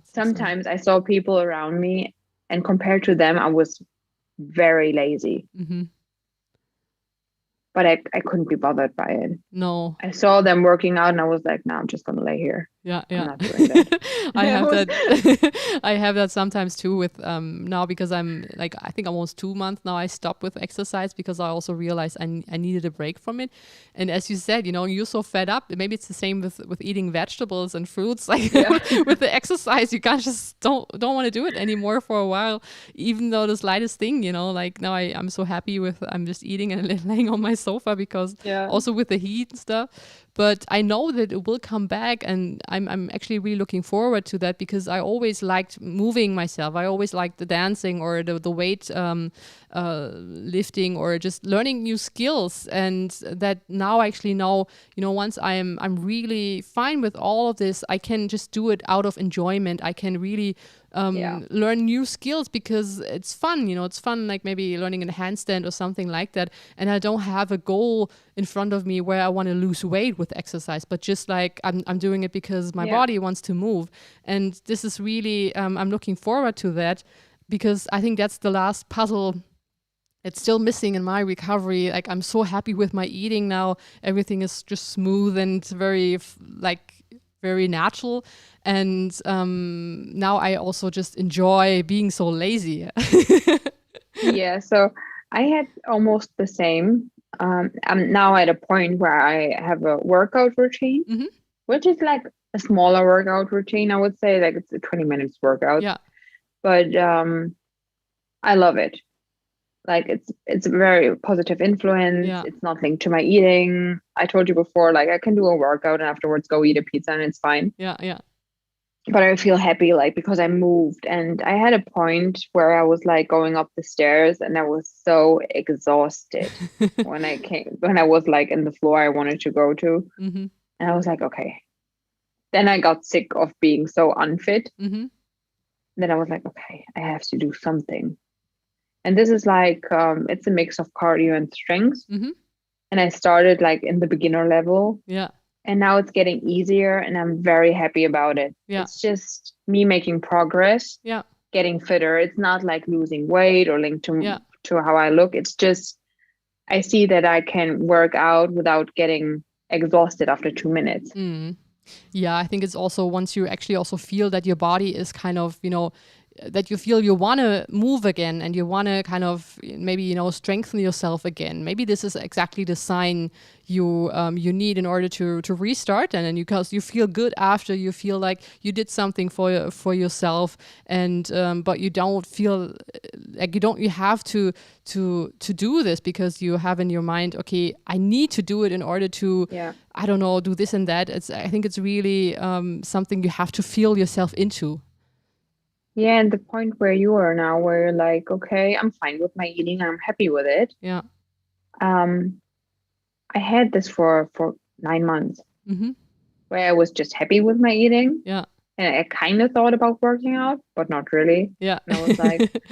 Sometimes I saw people around me, and compared to them, I was very lazy. But I couldn't be bothered by it. No. I saw them working out and I was like, no, I'm just going to lay here. Yeah, I'm yeah. not doing that. I have was- that. I have that sometimes too with now, because I'm like, I think almost 2 months now I stopped with exercise because I also realized I needed a break from it. And as you said, you're so fed up. Maybe it's the same with eating vegetables and fruits. Like with the exercise, you can't just don't want to do it anymore for a while, even though the slightest thing, like now I'm so happy with I'm just eating and laying on my sofa because also with the heat and stuff. But I know that it will come back, and I'm actually really looking forward to that because I always liked moving myself. I always liked the dancing or the weight lifting or just learning new skills. And that now I actually know, once I'm really fine with all of this, I can just do it out of enjoyment. I can really learn new skills because it's fun. It's fun, like maybe learning a handstand or something like that. And I don't have a goal in front of me where I want to lose weight with exercise, but just like I'm doing it because my body wants to move. And this is really, I'm looking forward to that because I think that's the last puzzle it's still missing in my recovery. Like I'm so happy with my eating now. Everything is just smooth and very natural. And now I also just enjoy being so lazy. Yeah, so I had almost the same. I'm now at a point where I have a workout routine, which is like a smaller workout routine. I would say like it's a 20 minutes workout. Yeah. But I love it. Like it's a very positive influence. Yeah. It's not linked to my eating. I told you before, like I can do a workout and afterwards go eat a pizza and it's fine. Yeah, yeah. But I feel happy like because I moved, and I had a point where I was like going up the stairs and I was so exhausted when I was like in the floor I wanted to go to. And I was like, okay. Then I got sick of being so unfit. Then I was like, okay, I have to do something. And this is like, it's a mix of cardio and strength. And I started like in the beginner level. Yeah. And now it's getting easier and I'm very happy about it. Yeah. It's just me making progress, getting fitter. It's not like losing weight or linked to how I look. It's just, I see that I can work out without getting exhausted after 2 minutes. Yeah, I think it's also once you actually also feel that your body is kind of, that you feel you want to move again and you want to kind of maybe, strengthen yourself again. Maybe this is exactly the sign you need in order to restart. And then because you feel good after, you feel like you did something for yourself, and but you don't feel like you have to do this because you have in your mind, okay, I need to do it in order to I don't know, do this and that. I think it's really something you have to feel yourself into. Yeah, and the point where you are now, where you're like, okay, I'm fine with my eating, I'm happy with it. Yeah. I had this for 9 months, where I was just happy with my eating. Yeah. And I kind of thought about working out, but not really. Yeah. And I was like,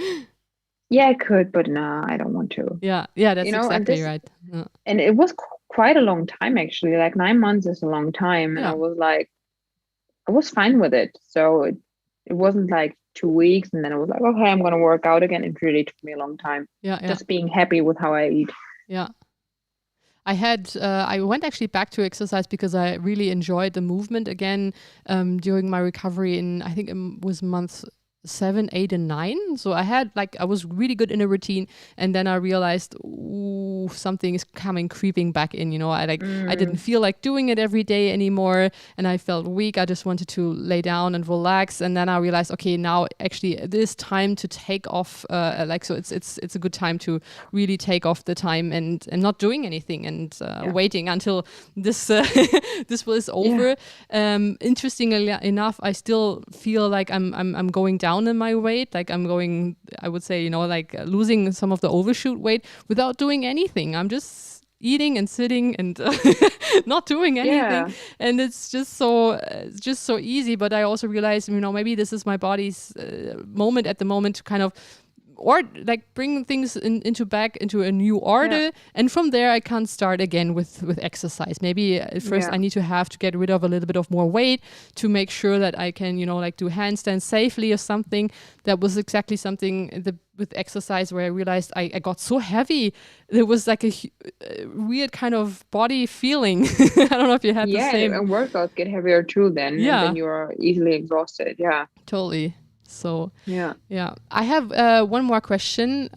yeah, I could, but no, I don't want to. Yeah. Yeah, that's exactly right. Yeah. And it was quite a long time, actually. Like 9 months is a long time. And I was like, I was fine with it. So it wasn't like 2 weeks and then I was like, okay, I'm going to work out again. It really took me a long time. Just being happy with how I eat. Yeah. I went actually back to exercise because I really enjoyed the movement again during my recovery I think it was month 7, 8, and 9. So I was really good in a routine, and then I realized, ooh, something is creeping back in. I didn't feel like doing it every day anymore, and I felt weak. I just wanted to lay down and relax, and then I realized, okay, now actually it is time to take off. So it's a good time to really take off the time and not doing anything and waiting until this this is over. Interestingly enough, I still feel like I'm going down in my weight, like I'm going, I would say, losing some of the overshoot weight without doing anything. I'm just eating and sitting and not doing anything, and it's just so easy. But I also realized, maybe this is my body's moment at the moment to kind of or like bring things back into a new order, and from there I can start again with exercise. Maybe at first I need to get rid of a little bit of more weight to make sure that I can, like do handstands safely or something. That was exactly something with exercise where I realized I got so heavy. There was like a weird kind of body feeling. I don't know if you had the same. Yeah, and workouts get heavier too then. Yeah. And then you are easily exhausted. Yeah. Totally. So yeah. I have one more question.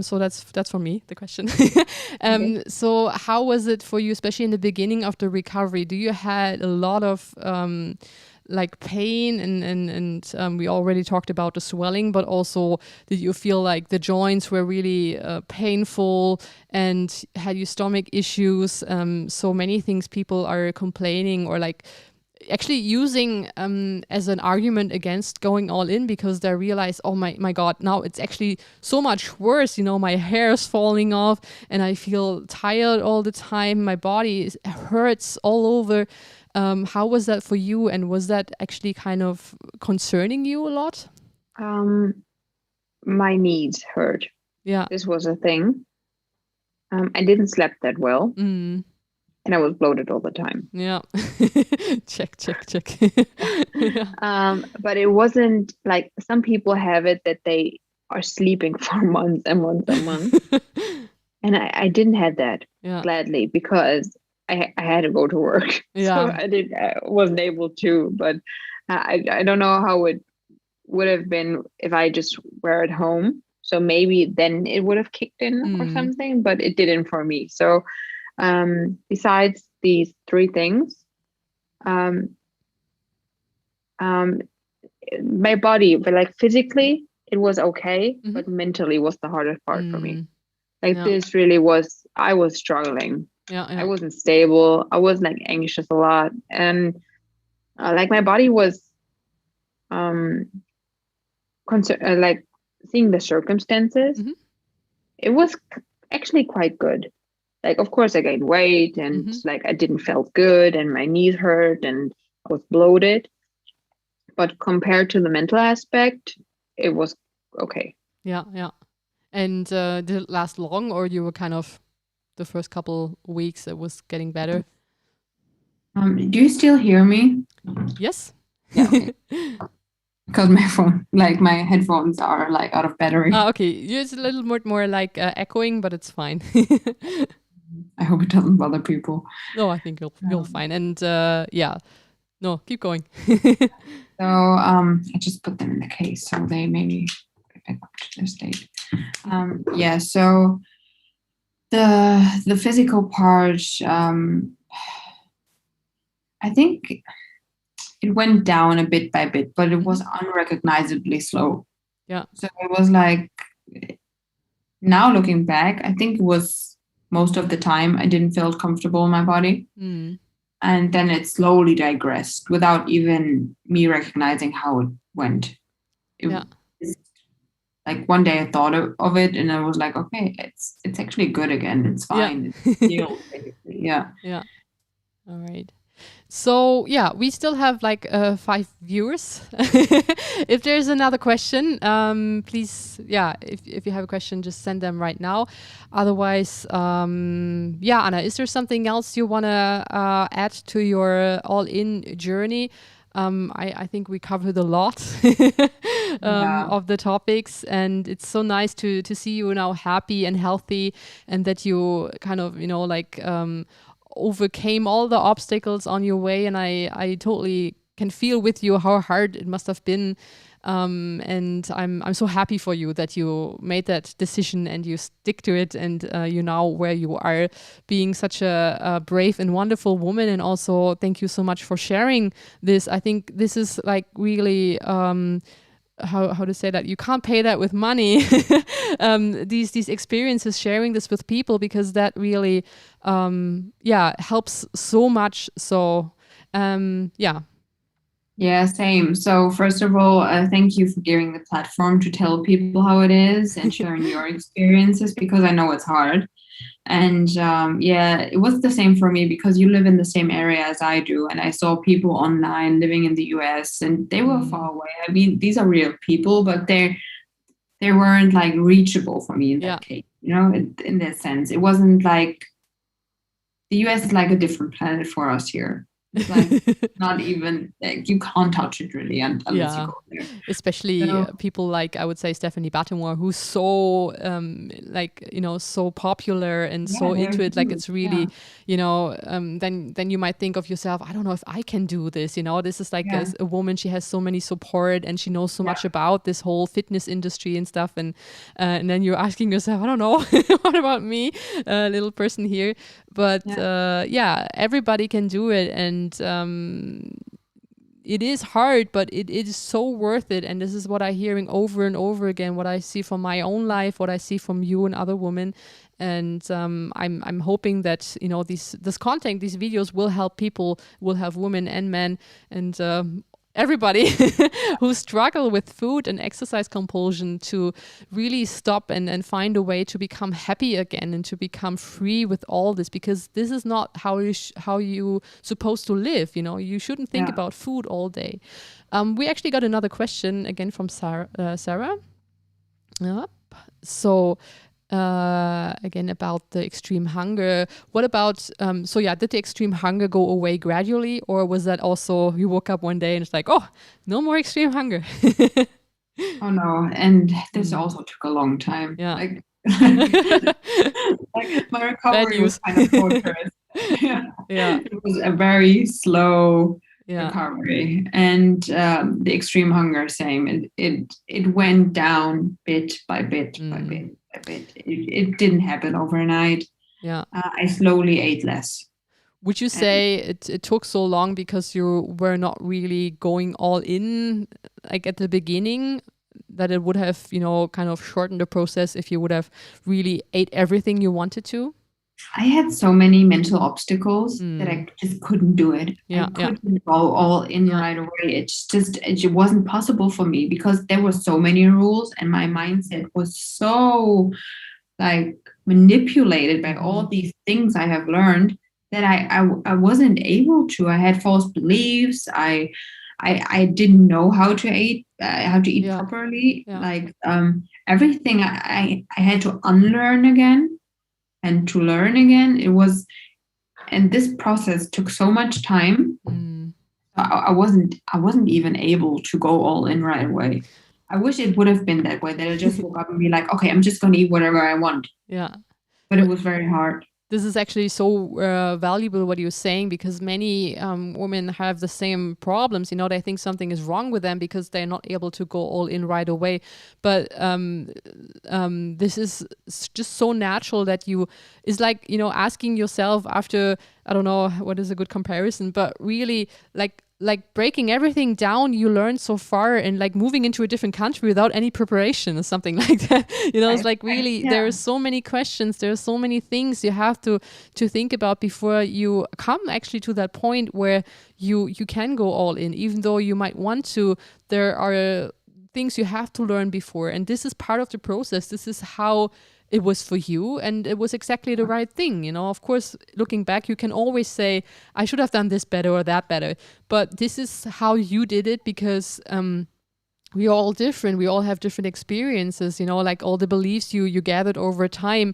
So that's for me, the question. Okay. So how was it for you, especially in the beginning of the recovery? Do you had a lot of like pain and we already talked about the swelling, but also did you feel like the joints were really painful, and had you stomach issues? So many things people are complaining or like actually using as an argument against going all in, because they realize, oh my God, now it's actually so much worse. My hair is falling off and I feel tired all the time. My body hurts all over. How was that for you? And was that actually kind of concerning you a lot? My knees hurt. Yeah. This was a thing. I didn't sleep that well. And I was bloated all the time. Yeah. check. But it wasn't like some people have it that they are sleeping for months and months and months. And I didn't have that gladly, because I had to go to work. So I wasn't able to, but I don't know how it would have been if I just were at home. So maybe then it would have kicked in or something, but it didn't for me. So besides these three things, my body, but like physically it was okay, but mentally was the hardest part for me. Like this really was, I was struggling. I wasn't stable. I was like anxious a lot. And like my body was like seeing the circumstances, it was actually quite good. Like, of course I gained weight and like I didn't feel good and my knees hurt and I was bloated. But compared to the mental aspect, it was okay. Yeah. And did it last long, or you were kind of the first couple weeks it was getting better? Do you still hear me? Yes. Yeah, okay. Because my phone, like my headphones are like out of battery. Okay. It's a little more like echoing, but it's fine. I hope it doesn't bother people. No, I think you'll fine. And no, keep going. So I just put them in the case so they maybe get back up to their state. So the physical part, I think it went down a bit by bit, but it was unrecognizably slow. Yeah. So it was like, now looking back, I think it was most of the time I didn't feel comfortable in my body. And then it slowly digressed without even me recognizing how it went. Like one day I thought of it and I was like, okay, it's actually good again. It's fine. It's healed, basically. Yeah. All right. So we still have like 5 viewers. If there's another question, please, if you have a question, just send them right now. Otherwise, Anna, is there something else you want to add to your all-in journey? I think we covered a lot of the topics, and it's so nice to see you now happy and healthy, and that you kind of, overcame all the obstacles on your way. And I totally can feel with you how hard it must have been. And I'm so happy for you that you made that decision and you stick to it, and you now where you are, being such a brave and wonderful woman. And also thank you so much for sharing this. I think this is like really how to say that, you can't pay that with money. These experiences, sharing this with people, because that really helps so much. So Yeah, same. So first of all, thank you for giving the platform to tell people how it is and sharing your experiences, because I know it's hard. And it was the same for me, because you live in the same area as I do. And I saw people online living in the US, and they were far away. I mean, these are real people, but they they weren't like reachable for me in that case, in that sense. It wasn't like the US is like a different planet for us here. It's like not even, like, you can't touch it really unless you go there. Especially people like, I would say, Stephanie Battemore, who's so so popular and so into it. Like, it's really, then you might think of yourself, I don't know if I can do this. This is like as a woman, she has so many support and she knows so much about this whole fitness industry and stuff. And then you're asking yourself, I don't know, what about me, little person here? But everybody can do it. And it is hard, but it is so worth it. And this is what I'm hearing over and over again, what I see from my own life, what I see from you and other women. And I'm hoping that this content, these videos will help people, will help women and men, and everybody who struggle with food and exercise compulsion to really stop and find a way to become happy again and to become free with all this, because this is not how you supposed to live. You shouldn't think about food all day. We actually got another question again from Sarah. Yep. So again, about the extreme hunger. What about, did the extreme hunger go away gradually, or was that also, you woke up one day and it's like, oh, no more extreme hunger? Oh no, and this also took a long time. Yeah. Like my recovery was kind of torturous. It was a very slow recovery, and the extreme hunger, same. It went down bit by bit by bit. It didn't happen overnight. I slowly ate less. Would you say it took so long because you were not really going all in, like at the beginning, that it would have kind of shortened the process if you would have really ate everything you wanted to? I had so many mental obstacles that I just couldn't do it. I couldn't go all in right away. It wasn't possible for me because there were so many rules, and my mindset was so like manipulated by all these things I have learned that I wasn't able to. I had false beliefs. I didn't know how to eat properly. Like everything I had to unlearn again. And to learn again, and this process took so much time. I wasn't even able to go all in right away. I wish it would have been that way, that I just woke up and be like, okay, I'm just going to eat whatever I want. Yeah. But it was very hard. This is actually so valuable what you're saying, because many women have the same problems. They think something is wrong with them because they're not able to go all in right away. But this is just so natural that it's like, asking yourself after, I don't know what is a good comparison, but really like breaking everything down you learned so far and like moving into a different country without any preparation or something like that. It's like really there are so many questions, there are so many things you have to think about before you come actually to that point where you can go all in. Even though you might want to, there are things you have to learn before, and this is part of the process. This is how it was for you, and it was exactly the right thing. Of course, looking back, you can always say, I should have done this better or that better. But this is how you did it, because we are all different. We all have different experiences, like all the beliefs you gathered over time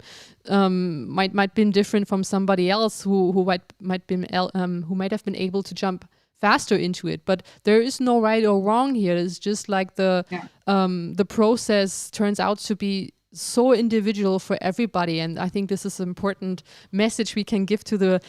might been different from somebody else who might have been able to jump faster into it. But there is no right or wrong here. It's just like the process turns out to be so individual for everybody, and I think this is an important message we can give to the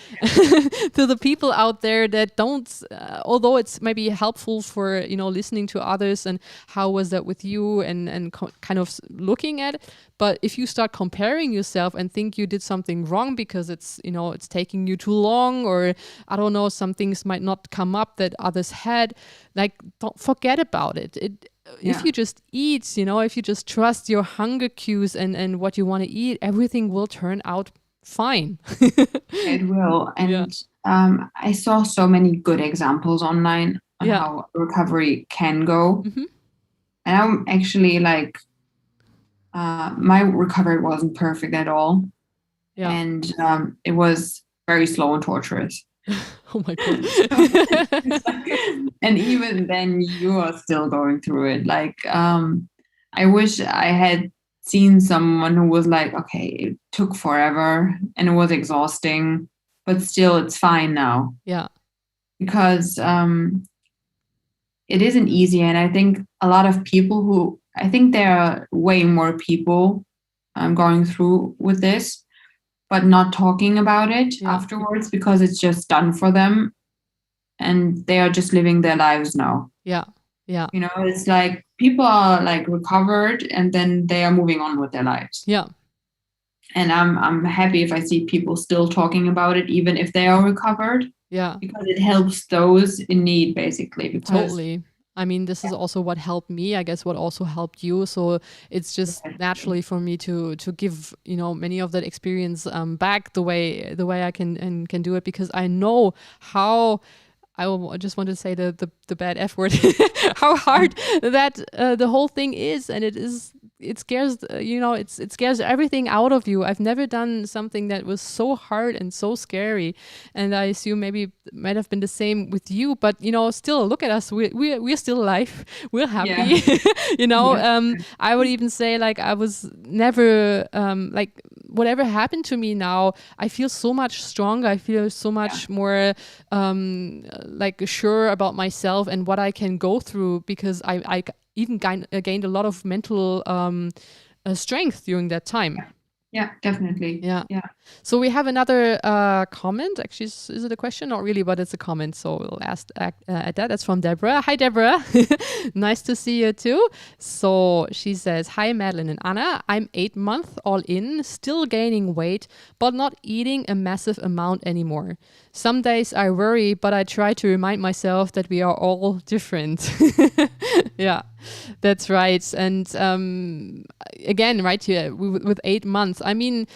to the people out there that don't, although it's maybe helpful for listening to others and how was that with you and kind of looking at it. But if you start comparing yourself and think you did something wrong because it's it's taking you too long, or I don't know, some things might not come up that others had, like, don't forget about it. If you just eat, if you just trust your hunger cues and what you want to eat, everything will turn out fine. It will. And I saw so many good examples online on how recovery can go. Mm-hmm. And I'm actually like, my recovery wasn't perfect at all. Yeah. And it was very slow and torturous. Oh my God. And even then you are still going through it. Like, I wish I had seen someone who was like, okay, it took forever and it was exhausting, but still it's fine now. Yeah. Because it isn't easy. And I think a lot of people I think there are way more people going through with this, but not talking about it afterwards because it's just done for them and they are just living their lives now. Yeah. Yeah. You know, it's like people are like recovered and then they are moving on with their lives. Yeah. And I'm happy if I see people still talking about it, even if they are recovered. Yeah. Because it helps those in need, basically. Because totally. I mean, this is also what helped me, I guess what also helped you. So it's just naturally for me to give, many of that experience back the way I can do it, because I know how, I just want to say the bad F word, how hard that the whole thing is. And it scares, it scares everything out of you. I've never done something that was so hard and so scary. And I assume maybe it might have been the same with you, but, still look at us. We're still alive. We're happy. Yeah. I would even say like I was never, like whatever happened to me now, I feel so much stronger. I feel so much more like sure about myself and what I can go through, because I even gained a lot of mental strength during that time. Yeah, definitely. Yeah. So we have another comment. Actually, is it a question? Not really, but it's a comment. So we'll ask at that. That's from Deborah. Hi, Deborah. Nice to see you too. So she says, hi, Madeline and Anna. I'm 8 months all in, still gaining weight, but not eating a massive amount anymore. Some days I worry, but I try to remind myself that we are all different. Yeah, that's right. And again, right here with 8 months, I mean,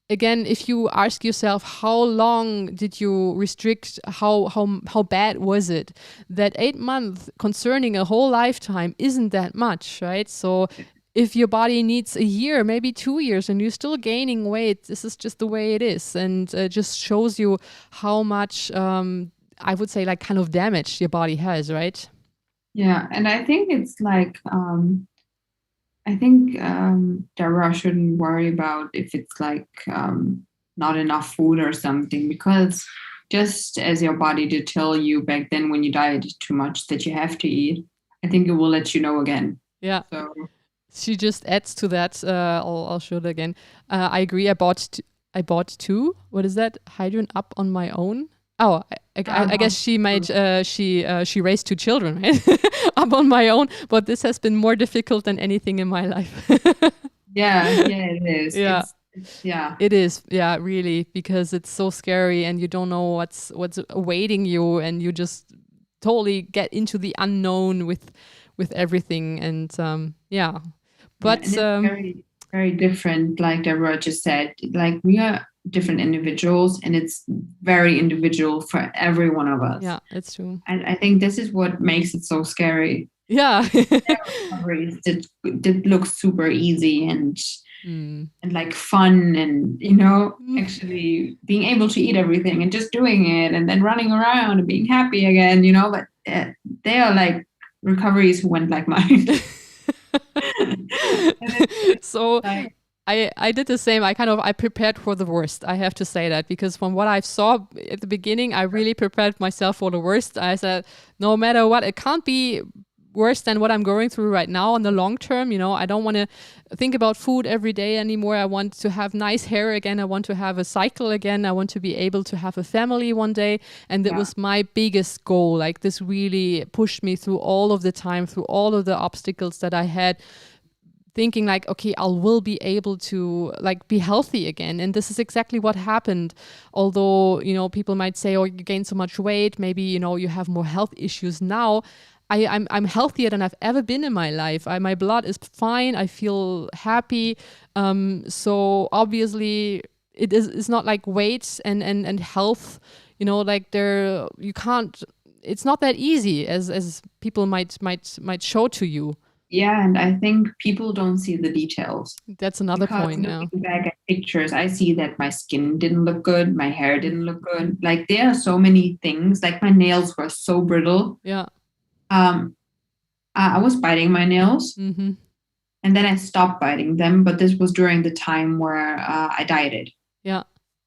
again, if you ask yourself, how long did you restrict? How bad was it? That 8 months concerning a whole lifetime isn't that much, right? So if your body needs a year, maybe 2 years, and you're still gaining weight, this is just the way it is. And just shows you how much, I would say, like kind of damage your body has, right? Yeah. And I think it's like, I think Deborah shouldn't worry about if it's like not enough food or something, because just as your body did tell you back then when you dieted too much that you have to eat, I think it will let you know again. Yeah. So she just adds to that. I'll show it again. I agree. I bought 2. What is that? Hydrogen up on my own. Oh, I guess she might. She raised 2 children, right? Up on my own. But this has been more difficult than anything in my life. Yeah, it is. Yeah. Yeah, it is. Yeah, really, because it's so scary and you don't know what's awaiting you, and you just totally get into the unknown with everything. And yeah, but and it's very, very different. Like Deborah just said, like we are different individuals, and it's very individual for every one of us. Yeah, it's true. And I think this is what makes it so scary. Yeah. Recoveries that look super easy and like fun, and actually being able to eat everything and just doing it, and then running around and being happy again, but they are like recoveries who went like mine. So like, I did the same. I prepared for the worst. I have to say that, because from what I saw at the beginning, I really prepared myself for the worst. I said, no matter what, it can't be worse than what I'm going through right now in the long term. I don't want to think about food every day anymore. I want to have nice hair again. I want to have a cycle again. I want to be able to have a family one day. And that was my biggest goal. Like, this really pushed me through all of the time, through all of the obstacles that I had, thinking like, okay, I will be able to like be healthy again. And this is exactly what happened. Although, people might say, oh, you gained so much weight, maybe, you have more health issues now. I'm healthier than I've ever been in my life. My blood is fine. I feel happy. So obviously it's not like weight and health, like you can't, it's not that easy as people might show to you. Yeah, and I think people don't see the details. That's another point. Looking back at pictures, I see that my skin didn't look good, my hair didn't look good. Like, there are so many things. Like, my nails were so brittle. Yeah. I was biting my nails. Mm-hmm. And then I stopped biting them, but this was during the time where I dieted. Yeah.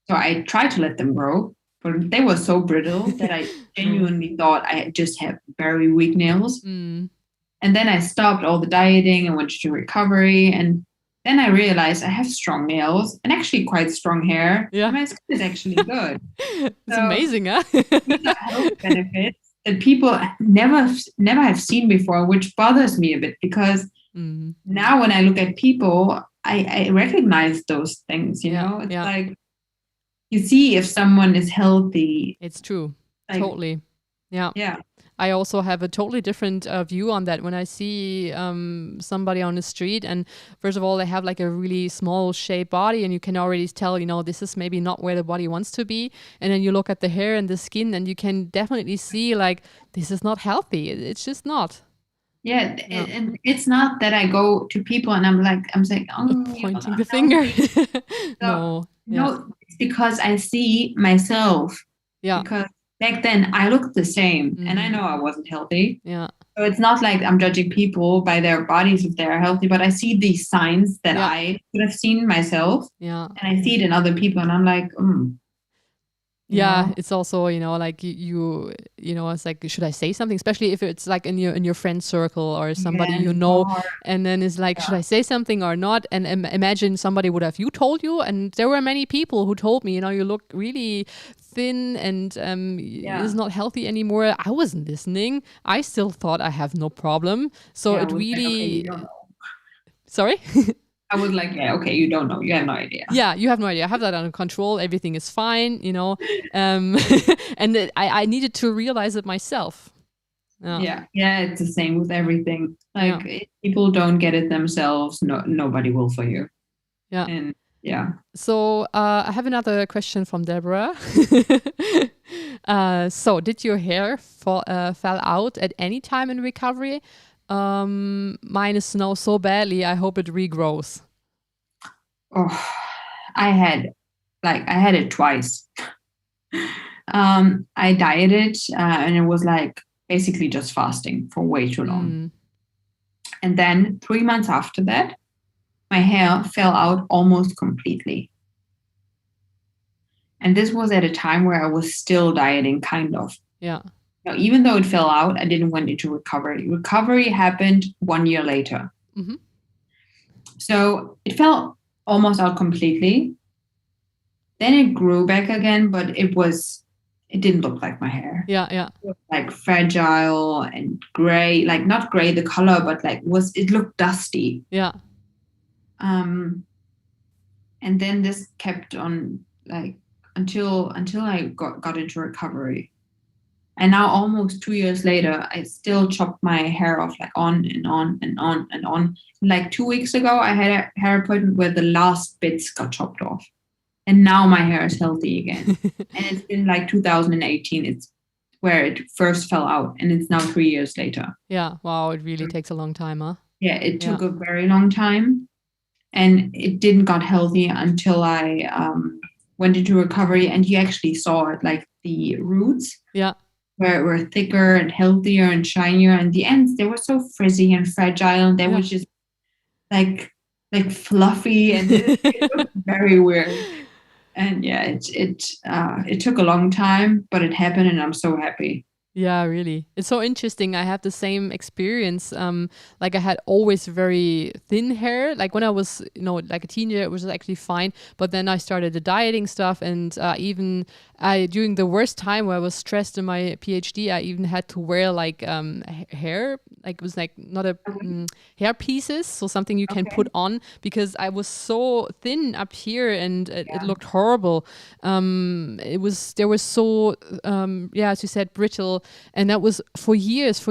So I tried to let them grow, but they were so brittle that I genuinely thought I just had very weak nails. Mm. And then I stopped all the dieting and went to recovery. And then I realized I have strong nails and actually quite strong hair. Yeah. My skin is actually good. It's amazing, huh? These are health benefits that people never have seen before, which bothers me a bit because now when I look at people, I recognize those things, you know? It's like you see if someone is healthy. It's true. Like, totally. Yeah. Yeah. I also have a totally different view on that when I see somebody on the street, and first of all, they have like a really small shaped body, and you can already tell, you know, this is maybe not where the body wants to be. And then you look at the hair and the skin, and you can definitely see like this is not healthy. It's just not. Yeah, and it's not that I go to people and I'm saying, oh, pointing the finger. No, it's because I see myself. Yeah. Because back then I looked the same and I know I wasn't healthy. Yeah. So it's not like I'm judging people by their bodies if they're healthy, but I see these signs that I could have seen myself. Yeah. And I see it in other people and I'm like, yeah, it's also, you know, like you know, it's like, should I say something? Especially if it's like in your friend circle or somebody you know, and then it's like, should I say something or not? And imagine somebody would have told you, and there were many people who told me, you know, you look really thin and it's not healthy anymore. I wasn't listening. I still thought I have no problem. So it really, like, okay, sorry. I was like, yeah, okay, you don't know. You have no idea. Yeah, you have no idea. I have that under control. Everything is fine, you know. And I needed to realize it myself. Yeah, it's the same with everything. Like, if people don't get it themselves, nobody will for you. Yeah. And yeah. So I have another question from Deborah. So did your hair fell out at any time in recovery? Mine is now so badly, I hope it regrows. Oh, I had it twice. I dieted and it was like basically just fasting for way too long. And then 3 months after that, my hair fell out almost completely. And this was at a time where I was still dieting, kind of. Yeah. Now, even though it fell out, I didn't went into recovery. Recovery happened 1 year later. So it fell almost out completely. Then it grew back again, but it didn't look like my hair. Yeah. It was like fragile and gray, like not gray the color, but like it looked dusty. Yeah. And then this kept on like until I got into recovery. And now almost 2 years later, I still chop my hair off like on and on and on and on. Like 2 weeks ago, I had a hair appointment where the last bits got chopped off. And now my hair is healthy again. And it's been like 2018. It's where it first fell out. And it's now 3 years later. Yeah. Wow. It really takes a long time, huh? Yeah, it took a very long time. And it didn't got healthy until I went into recovery. And you actually saw it, like the roots. Yeah. Were thicker and healthier and shinier, and the ends, they were so frizzy and fragile, and they were just like fluffy, and it looked very weird. And yeah, it took a long time, but it happened, and I'm so happy. Yeah, really. It's so interesting. I have the same experience. Like I had always very thin hair. Like when I was, you know, like a teenager, it was actually fine. But then I started the dieting stuff, and even during the worst time where I was stressed in my PhD, I even had to wear like hair. Like it was like not a hair pieces, so something you can put on, because I was so thin up here, and it looked horrible. They were so as you said, brittle. And that was for years.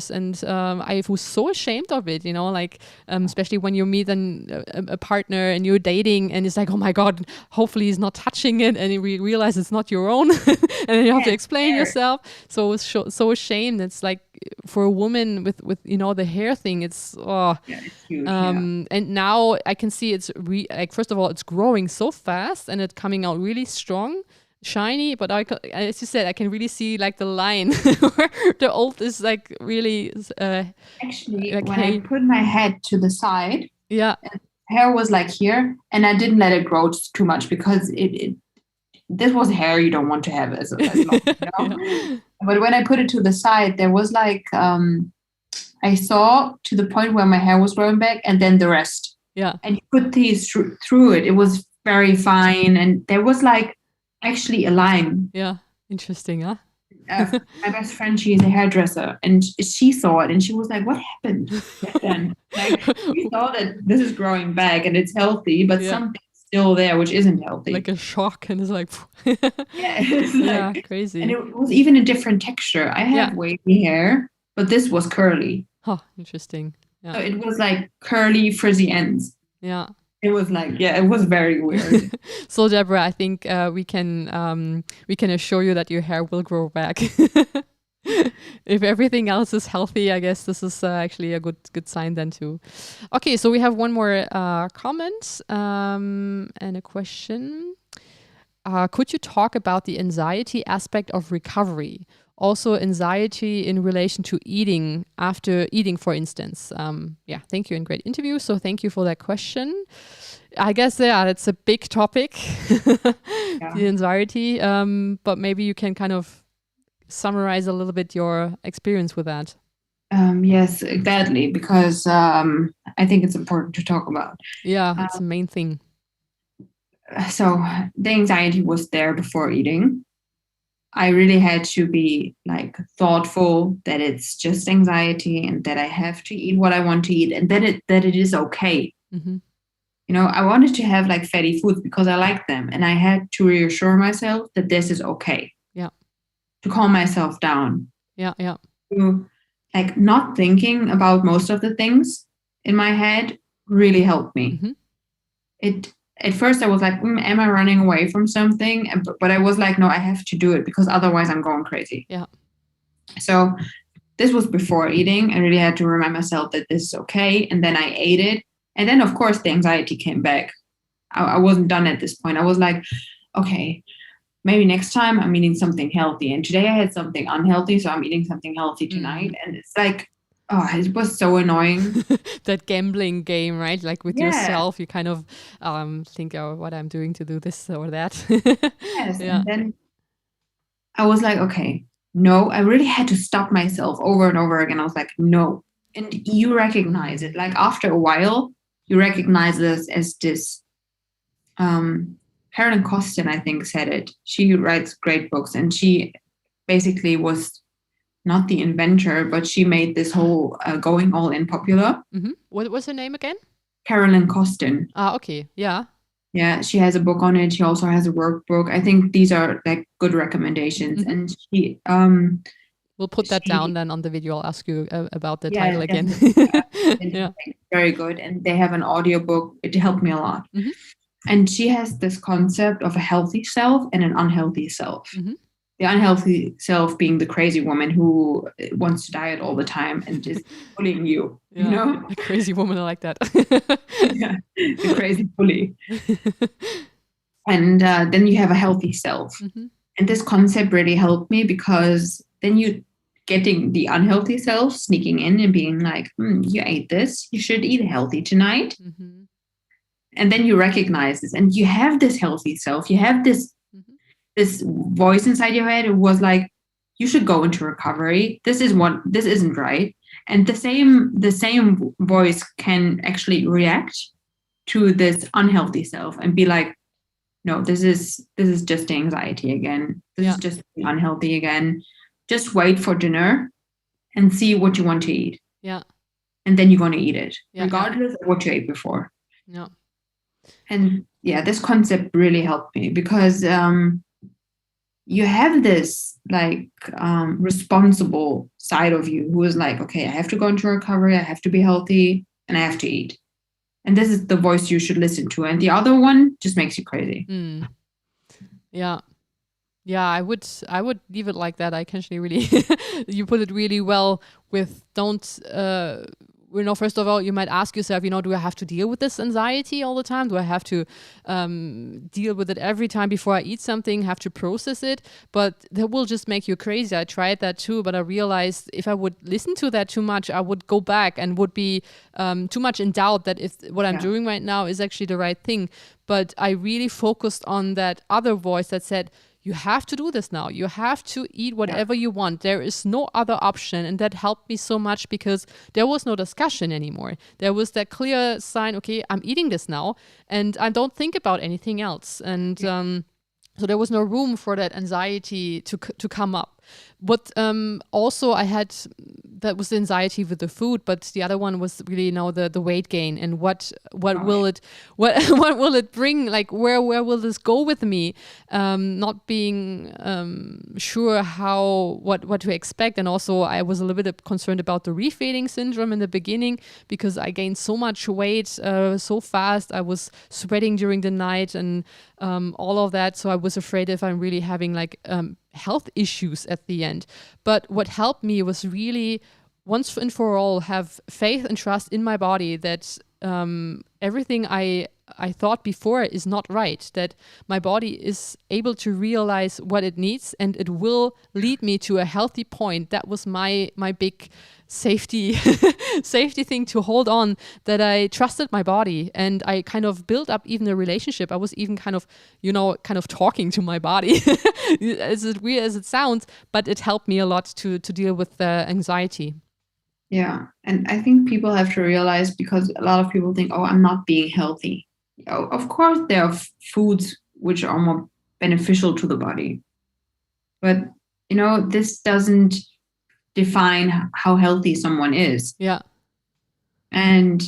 And I was so ashamed of it, you know, like, especially when you meet a partner and you're dating and it's like, oh my God, hopefully he's not touching it. And you realize it's not your own. And then you have to explain yourself. So I was so ashamed. It's like for a woman with you know, the hair thing, it's, it's huge, and now I can see it's like, first of all, it's growing so fast and it's coming out really strong. shiny, but as you said, I can really see like the line where the old is like really Actually, like when I put my head to the side, yeah, hair was like here, and I didn't let it grow too much because this was hair you don't want to have as long, yeah. But when I put it to the side, there was like I saw to the point where my hair was growing back, and then the rest. Yeah. And you put these through it. It was very fine, and there was like actually a line. Yeah, interesting, huh? My best friend, she is a hairdresser, and she saw it, and she was like, "What happened then?" Like, we saw that this is growing back and it's healthy, but something's still there which isn't healthy. Like a shock, and it's like, it's like, yeah, crazy. And it was even a different texture. I have wavy hair, but this was curly. Oh, interesting. Yeah. So it was like curly, frizzy ends. Yeah. It was like, it was very weird. So Deborah, I think we can assure you that your hair will grow back. If everything else is healthy, I guess this is actually a good sign then too. Okay, so we have one more comment and a question. Could you talk about the anxiety aspect of recovery? Also anxiety in relation to eating, after eating, for instance. Thank you, and great interview. So thank you for that question. I guess, it's a big topic, the anxiety, but maybe you can kind of summarize a little bit your experience with that. Yes, gladly, because I think it's important to talk about. Yeah, it's the main thing. So the anxiety was there before eating. I really had to be like thoughtful that it's just anxiety and that I have to eat what I want to eat and that it is okay. Mm-hmm. You know, I wanted to have like fatty foods because I like them, and I had to reassure myself that this is okay. Yeah. To calm myself down. Yeah, yeah. To like not thinking about most of the things in my head really helped me. Mm-hmm. At first I was like, am I running away from something? But I was like, no, I have to do it because otherwise I'm going crazy. Yeah. So this was before eating. I really had to remind myself that this is okay. And then I ate it. And then, of course, the anxiety came back. I wasn't done at this point. I was like, okay, maybe next time I'm eating something healthy. And today I had something unhealthy, so I'm eating something healthy tonight. And it's like, it was so annoying. That gambling game, right? Like with yourself, you kind of think, what I'm doing to do this or that. Yes. Yeah. And then I was like, okay, no, I really had to stop myself over and over again. I was like, no. And you recognize it. Like after a while, you recognize this as this. Carolyn Costin, I think, said it. She writes great books, and she basically was not the inventor, but she made this whole going all in popular. Mm-hmm. What was her name again? Carolyn Costin. Okay. Yeah. Yeah, she has a book on it. She also has a workbook. I think these are like good recommendations. Mm-hmm. And she we'll put that down then on the video. I'll ask you about the title again. Yeah. Very good. And they have an audiobook. It helped me a lot. Mm-hmm. And she has this concept of a healthy self and an unhealthy self. Mm-hmm. The unhealthy self being the crazy woman who wants to diet all the time and is bullying you, you know? A crazy woman, I like that. Yeah, the crazy bully. And then you have a healthy self. Mm-hmm. And this concept really helped me because then you getting the unhealthy self sneaking in and being like, you ate this, you should eat healthy tonight. Mm-hmm. And then you recognize this and you have this healthy self. You have this this voice inside your head. It was like, you should go into recovery. This isn't right. And the same voice can actually react to this unhealthy self and be like, no, this is just anxiety again. This is just unhealthy again. Just wait for dinner and see what you want to eat. Yeah. And then you're going to eat it, regardless of what you ate before. Yeah. And this concept really helped me because you have this like responsible side of you who is like, okay, I have to go into recovery, I have to be healthy, and I have to eat. And this is the voice you should listen to. And the other one just makes you crazy. Mm. Yeah. Yeah, I would leave it like that. I can actually really, you put it really well with don't first of all, you might ask yourself, do I have to deal with this anxiety all the time? Do I have to deal with it every time before I eat something, have to process it? But that will just make you crazy. I tried that too, but I realized if I would listen to that too much, I would go back and would be too much in doubt that if what I'm doing right now is actually the right thing. But I really focused on that other voice that said, you have to do this now. You have to eat whatever you want. There is no other option. And that helped me so much because there was no discussion anymore. There was that clear sign, okay, I'm eating this now and I don't think about anything else. And so there was no room for that anxiety to come up. What also I had, that was the anxiety with the food, but the other one was really the weight gain and what will it will it bring? Like where will this go with me? Not being sure what to expect, and also I was a little bit concerned about the refeeding syndrome in the beginning because I gained so much weight so fast. I was sweating during the night and all of that. So I was afraid if I'm really having health issues at the end. But what helped me was really once and for all have faith and trust in my body that everything I thought before is not right, that my body is able to realize what it needs and it will lead me to a healthy point. That was my big safety thing to hold on, that I trusted my body and I kind of built up even a relationship. I was even kind of talking to my body as weird as it sounds, but it helped me a lot to deal with the anxiety. Yeah. And I think people have to realize, because a lot of people think, oh, I'm not being healthy. Of course, there are foods which are more beneficial to the body. But, this doesn't define how healthy someone is. Yeah. And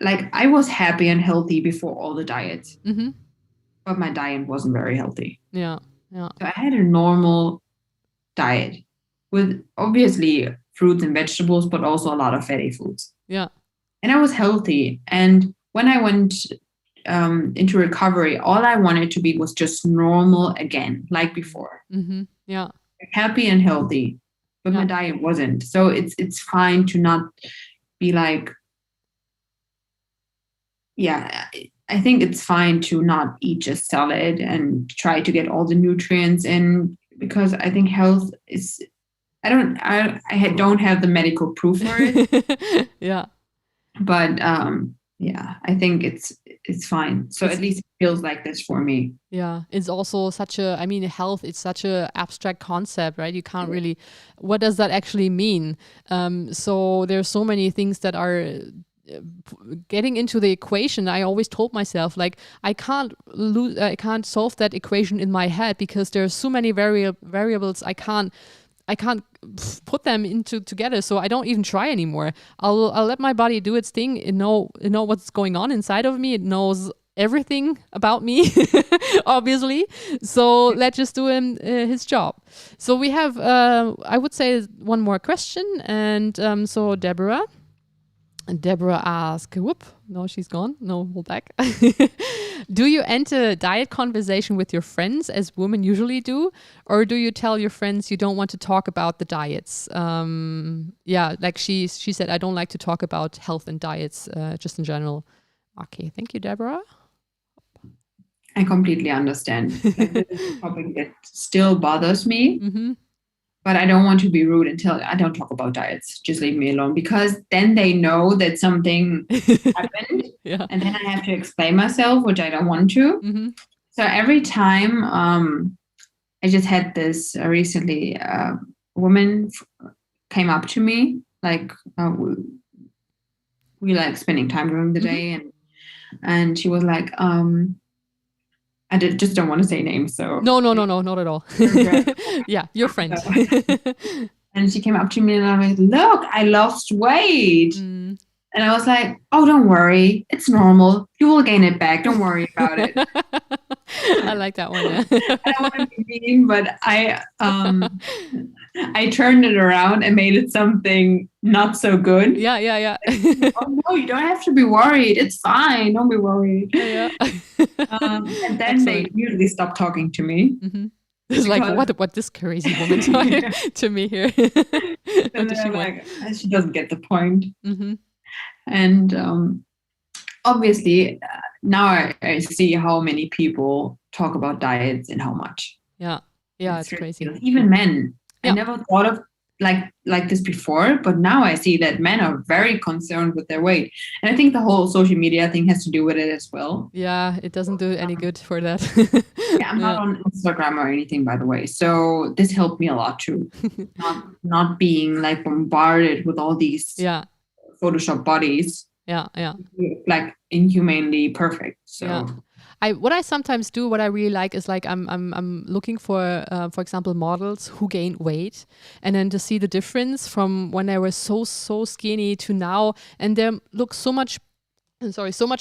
I was happy and healthy before all the diets, but my diet wasn't very healthy. Yeah. Yeah. So I had a normal diet with obviously fruits and vegetables, but also a lot of fatty foods. Yeah. And I was healthy. And when I went into recovery, all I wanted to be was just normal again, like before. Mm-hmm. Yeah. Happy and healthy, but my diet wasn't. So it's fine to not be I think it's fine to not eat just salad and try to get all the nutrients in, because I think health is, I don't have the medical proof for it. Yeah. But I think it's fine. So at least it feels like this for me. Yeah, it's also health, it's such a abstract concept, right? You can't really, what does that actually mean? So there's so many things that are getting into the equation. I always told myself, I can't solve that equation in my head because there's so many variables. I can't put them together, so I don't even try anymore. I'll let my body do its thing. It know what's going on inside of me. It knows everything about me, obviously. So let's just do him his job. So we have, I would say, one more question, and so Deborah asks, no, she's gone. No, hold back. Do you enter diet conversation with your friends as women usually do? Or do you tell your friends you don't want to talk about the diets? She said, I don't like to talk about health and diets just in general. Okay, thank you, Deborah. I completely understand. This is a topic that still bothers me. Mm-hmm. But I don't want to be rude and tell I don't talk about diets. Just leave me alone, because then they know that something happened. Yeah. And then I have to explain myself, which I don't want to. Mm-hmm. So every time I just had this recently, a woman came up to me, we like spending time during the day, and she was like, I just don't want to say names. So no, not at all. Yeah, your friend. And she came up to me and I was like, look, I lost weight. And I was like, oh, don't worry. It's normal. You will gain it back. Don't worry about it. I like that one. Yeah. I don't want to be mean, but I turned it around and made it something not so good. Yeah. Oh, no, you don't have to be worried. It's fine. Don't be worried. Yeah. And then they usually stop talking to me. Mm-hmm. It's like, what this crazy woman talking to me here? And Does she want? like, she doesn't get the point. Mm-hmm. And obviously, now I see how many people talk about diets and how much. Yeah, it's crazy. Ridiculous. Even men. Yeah. I never thought of like this before, but now I see that men are very concerned with their weight. And I think the whole social media thing has to do with it as well. Yeah, it doesn't do any good for that. I'm not on Instagram or anything, by the way. So this helped me a lot too. not being like bombarded with all these Photoshop bodies. Yeah. Like inhumanely perfect. So what I sometimes do, what I really like is like I'm looking for example, models who gain weight, and then to see the difference from when they were so skinny to now, and they look so much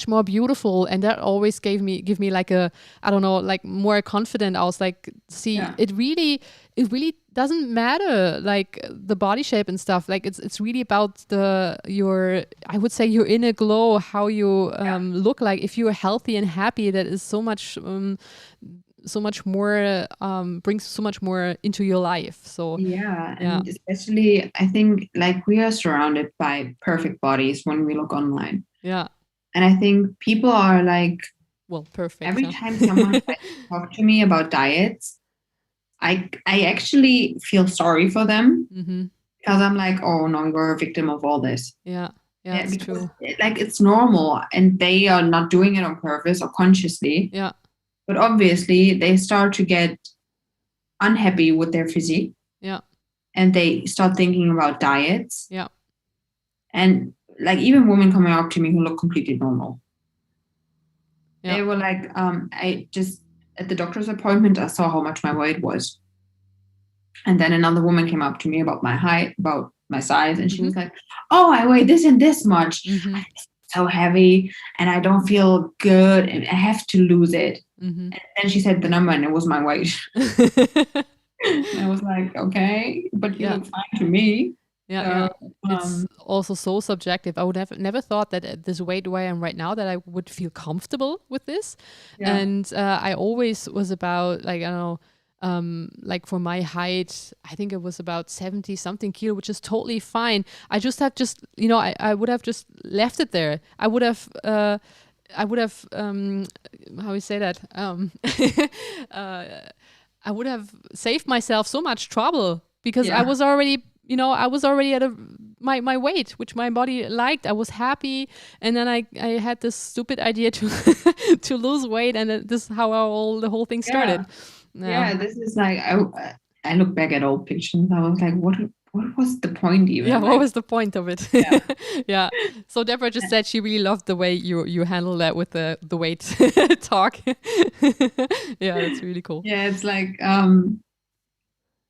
more beautiful, and that always give me like a, I don't know, like more confident. I was like, see, it really doesn't matter like the body shape and stuff. Like it's really about your inner glow, how you look like. If you're healthy and happy, that is so much more brings so much more into your life. So and especially I think like we are surrounded by perfect bodies when we look online. And I think people are like, well, perfect. Every time someone talks to me about diets, I actually feel sorry for them, because I'm like, oh no, you're a victim of all this. It's true. Like it's normal, and they are not doing it on purpose or consciously. But obviously they start to get unhappy with their physique. And they start thinking about diets. And like even women coming up to me who look completely normal. They were like, I just at the doctor's appointment, I saw how much my weight was. And then another woman came up to me about my height, about my size. And she was like, oh, I weigh this and this much. I'm so heavy and I don't feel good and I have to lose it. And then she said the number and it was my weight. I was like, okay, but you look fine to me. It's also so subjective. I would have never thought that at this weight where I am right now that I would feel comfortable with this. And I always was about like, I don't know, like for my height, I think it was about 70 something kilo, which is totally fine. I would have just left it there. I would have how do you say that? I would have saved myself so much trouble because I was already at my weight, which my body liked. I was happy. And then I had this stupid idea to to lose weight. And this is how the whole thing started. This is like, I look back at old pictures. I was like, what was the point even? What was the point of it? So Deborah just said she really loved the way you handle that with the weight talk. That's really cool. It's like,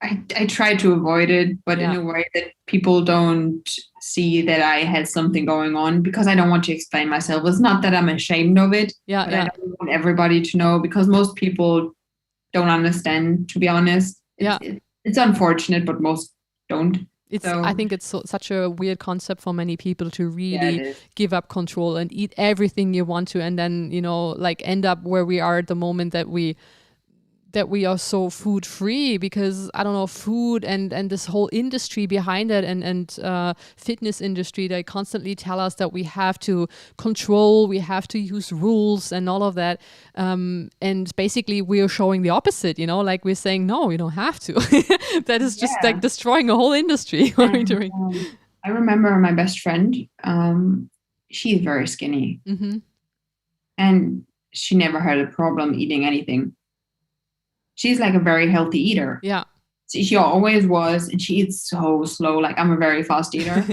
I try to avoid it, but in a way that people don't see that I had something going on, because I don't want to explain myself. It's not that I'm ashamed of it, but I don't want everybody to know, because most people don't understand, to be honest. It's unfortunate, but most don't. I think it's such a weird concept for many people to really give up control and eat everything you want to, and then, like end up where we are at the moment that we are so food free, because I don't know, food and this whole industry behind it and fitness industry, they constantly tell us that we have to control, we have to use rules and all of that. And basically we are showing the opposite, like we're saying, no, you don't have to. That is just like destroying a whole industry. I remember my best friend, she's very skinny. And she never had a problem eating anything. She's like a very healthy eater. She always was, and she eats so slow. Like I'm a very fast eater,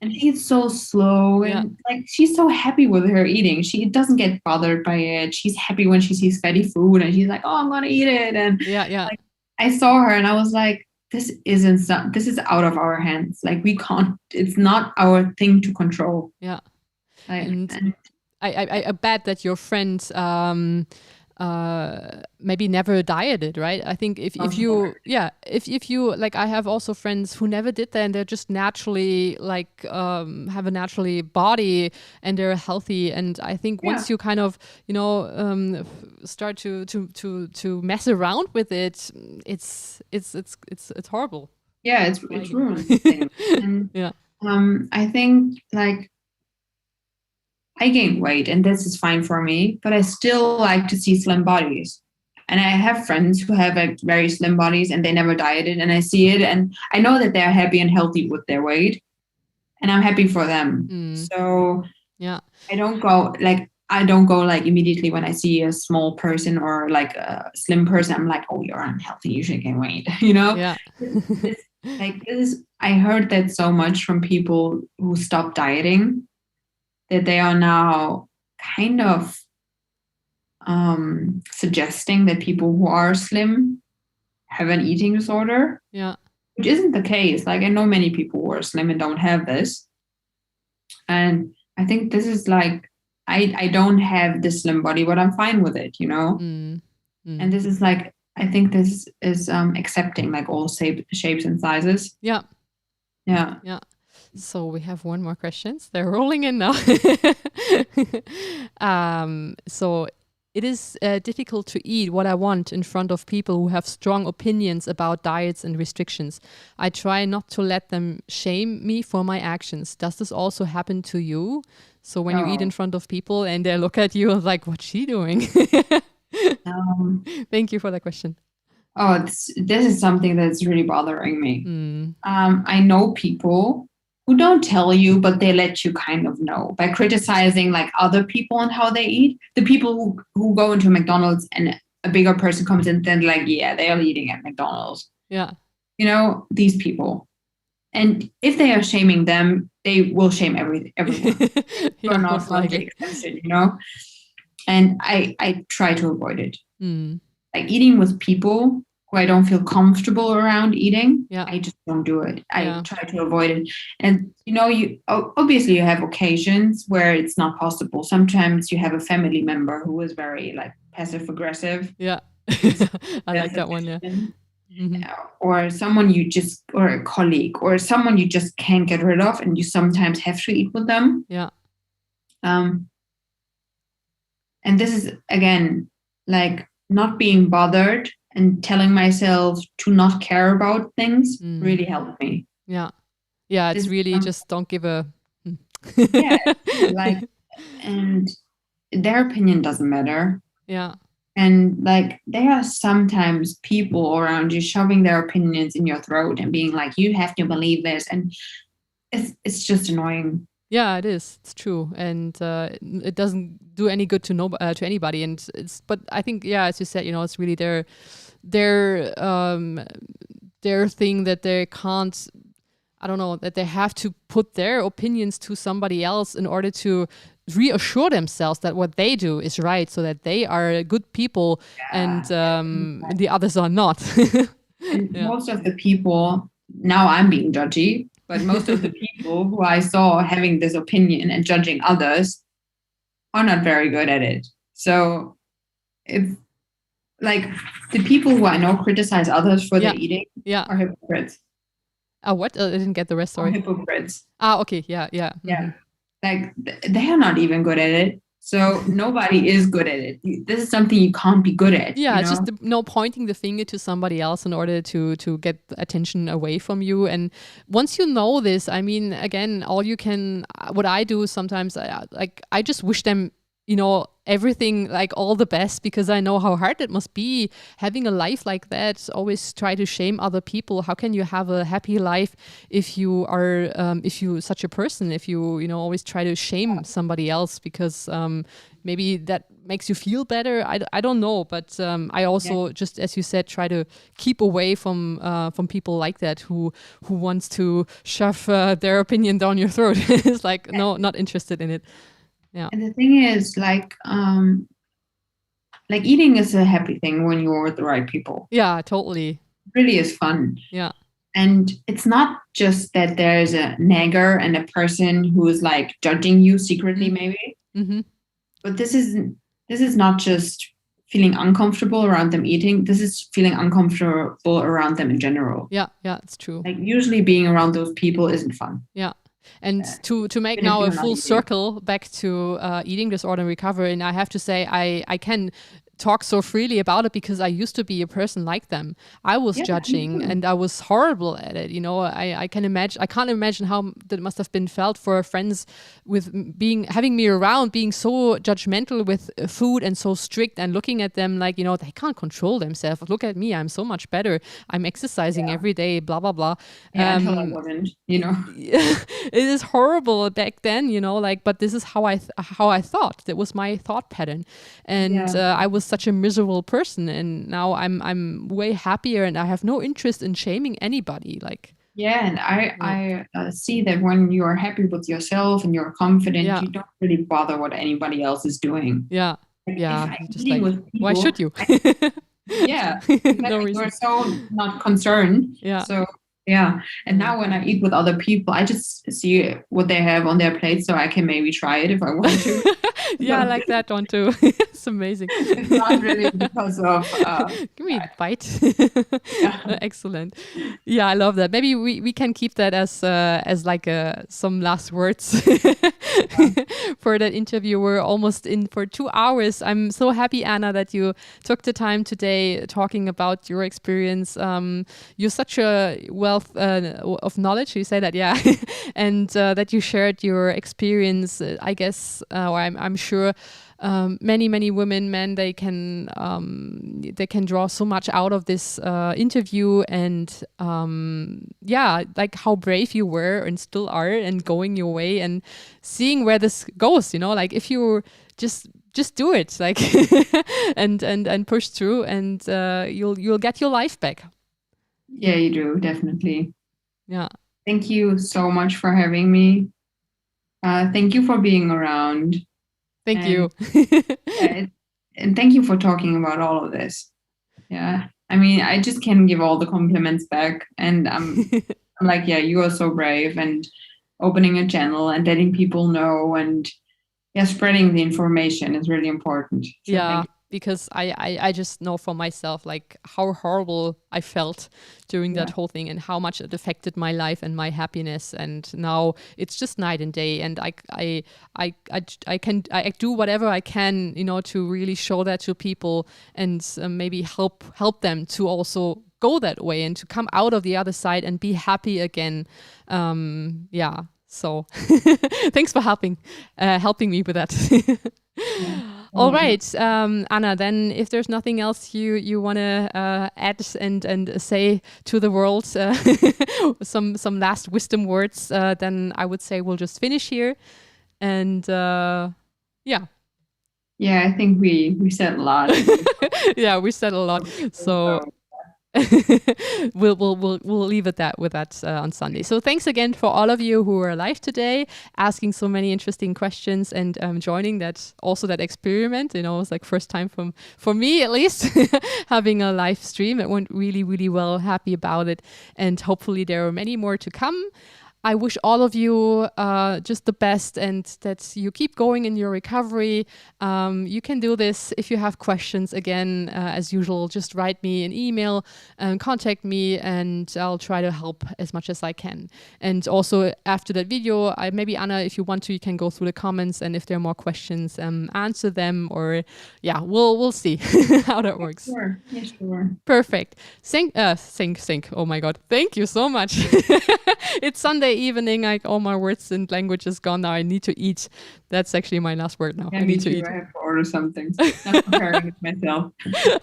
and she eats so slow, and like she's so happy with her eating. She doesn't get bothered by it. She's happy when she sees fatty food, and she's like, "Oh, I'm gonna eat it." And like, I saw her, and I was like, "This is out of our hands. Like we can't. It's not our thing to control." And I bet that your friends. maybe never dieted, right? I think if you like, I have also friends who never did that, and they're just naturally like have a naturally body and they're healthy. And I think once you kind of start to mess around with it, it's horrible. Yeah, it's ruined. And I think like I gained weight and this is fine for me, but I still like to see slim bodies. And I have friends who have like very slim bodies and they never dieted, and I see it and I know that they're happy and healthy with their weight, and I'm happy for them. So I don't go like immediately when I see a small person or like a slim person, I'm like, oh, you're unhealthy, you should gain weight, I heard that so much from people who stopped dieting, that they are now kind of suggesting that people who are slim have an eating disorder. Yeah. Which isn't the case. Like, I know many people who are slim and don't have this. And I think this is like, I don't have this slim body, but I'm fine with it, And this is like, I think this is accepting like all shapes and sizes. Yeah. Yeah. Yeah. So we have one more questions. They're rolling in now. So it is difficult to eat what I want in front of people who have strong opinions about diets and restrictions. I try not to let them shame me for my actions. Does this also happen to you? So when you eat in front of people and they look at you like, what's she doing? Thank you for the question. Oh, this is something that's really bothering me. I know people who don't tell you, but they let you kind of know by criticizing like other people and how they eat. The people who go into McDonald's and a bigger person comes in, then like, yeah, they are eating at McDonald's. Yeah. These people. And if they are shaming them, they will shame everyone. Yeah, not the extension, And I try to avoid it. Like eating with people who I don't feel comfortable around eating, I just don't do it. I try to avoid it. And, you obviously you have occasions where it's not possible. Sometimes you have a family member who is very like passive aggressive. Yeah. I like that one. Yeah. Or someone or a colleague or someone you just can't get rid of, and you sometimes have to eat with them. Yeah. And this is again, like not being bothered and telling myself to not care about things really helped me. Yeah. Yeah. It's really just don't give a. And their opinion doesn't matter. Yeah. And like, there are sometimes people around you shoving their opinions in your throat and being like, you have to believe this. And it's just annoying. Yeah, it is. It's true. And it doesn't do any good to anybody. And but I think, as you said, it's really their thing that they can't, I don't know, that they have to put their opinions to somebody else in order to reassure themselves that what they do is right, so that they are good people and the others are not. Most of the people, now I'm being judgy, but most of the people who I saw having this opinion and judging others are not very good at it. So if like the people who I know criticize others for their eating are hypocrites. What? I didn't get the rest. Sorry. Hypocrites. Okay. Yeah. Like they are not even good at it. So nobody is good at it. This is something you can't be good at. Yeah, it's just pointing the finger to somebody else in order to get attention away from you. And once you know this, I mean, again, what I do sometimes, I just wish them, everything, like all the best, because I know how hard it must be having a life like that. Always try to shame other people. How can you have a happy life if you are such a person, if you always try to shame somebody else because maybe that makes you feel better. I don't know, but I also just, as you said, try to keep away from people like that who wants to shove their opinion down your throat. It's like, no, not interested in it. Yeah. And the thing is, like eating is a happy thing when you're with the right people. Yeah, totally. It really is fun. Yeah. And it's not just that there's a nagger and a person who is like judging you secretly, maybe. Mm-hmm. But this is not just feeling uncomfortable around them eating. This is feeling uncomfortable around them in general. Yeah, it's true. Like usually being around those people isn't fun. Yeah. And to make even if now a you're not full eating. circle back to eating disorder and recovery, and I have to say I can talk so freely about it because I used to be a person like them. I was judging and I was horrible at it. You know, I can't imagine how that must have been felt for friends with having me around, being so judgmental with food and so strict and looking at them like, you know, they can't control themselves. Look at me, I'm so much better. I'm exercising every day, blah, blah, blah. Yeah, until I wasn't, you know. It is horrible back then, you know, like, but this is how I thought. That was my thought pattern. And I was such a miserable person, and now I'm way happier and I have no interest in shaming anybody. Like, and I see that when you're happy with yourself and you're confident, you don't really bother what anybody else is doing. Like, just like, with people, why should you? Exactly. No reason. You're so not concerned. So and now when I eat with other people, I just see what they have on their plate, so I can maybe try it if I want to. I like that one too. It's amazing. It's not really because of give me a bite. Excellent. Yeah, I love that. Maybe we can keep that as like some last words for that interview. We're almost in for 2 hours. I'm so happy, Anna, that you took the time today talking about your experience. You're such a wealth of knowledge. You say that, and that you shared your experience. I guess, or I'm sure. Many women, men, they can draw so much out of this interview, and like how brave you were and still are, and going your way and seeing where this goes. You know, like if you just do it, like and push through, and you'll get your life back. Yeah, you do, definitely. Yeah. Thank you so much for having me. Thank you for being around. Thank you. And thank you for talking about all of this. Yeah. I mean, I just can't give all the compliments back. And I'm like, you are so brave, and opening a channel and letting people know, and spreading the information is really important. So because I just know for myself, like, how horrible I felt during that whole thing, and how much it affected my life and my happiness. And now it's just night and day, and I do whatever I can, you know, to really show that to people, and maybe help them to also go that way and to come out of the other side and be happy again. So thanks for helping me with that. All right, Anna, then if there's nothing else you want to add and say to the world, some last wisdom words, then I would say we'll just finish here. And I think we said a lot. We said a lot. So we'll leave it with that on Sunday. So thanks again for all of you who were live today, asking so many interesting questions, and joining that experiment. You know, it was like first time for me at least having a live stream. It went really, really well. Happy about it, and hopefully there are many more to come. I wish all of you just the best, and that you keep going in your recovery. You can do this. If you have questions, again, as usual, just write me an email and contact me, and I'll try to help as much as I can. And also after that video, maybe Anna, if you want to, you can go through the comments, and if there are more questions, answer them, or we'll see how that works. Sure. Yeah, sure. Perfect. Sync. Oh my God. Thank you so much. It's Sunday evening, like all my words and language is gone now. I need to eat. That's actually my last word now. I need to eat. I have to order something. Not preparing it myself.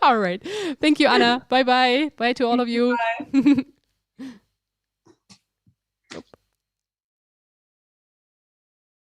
All right. Thank you, Anna. Bye-bye. Bye to all of you. Bye.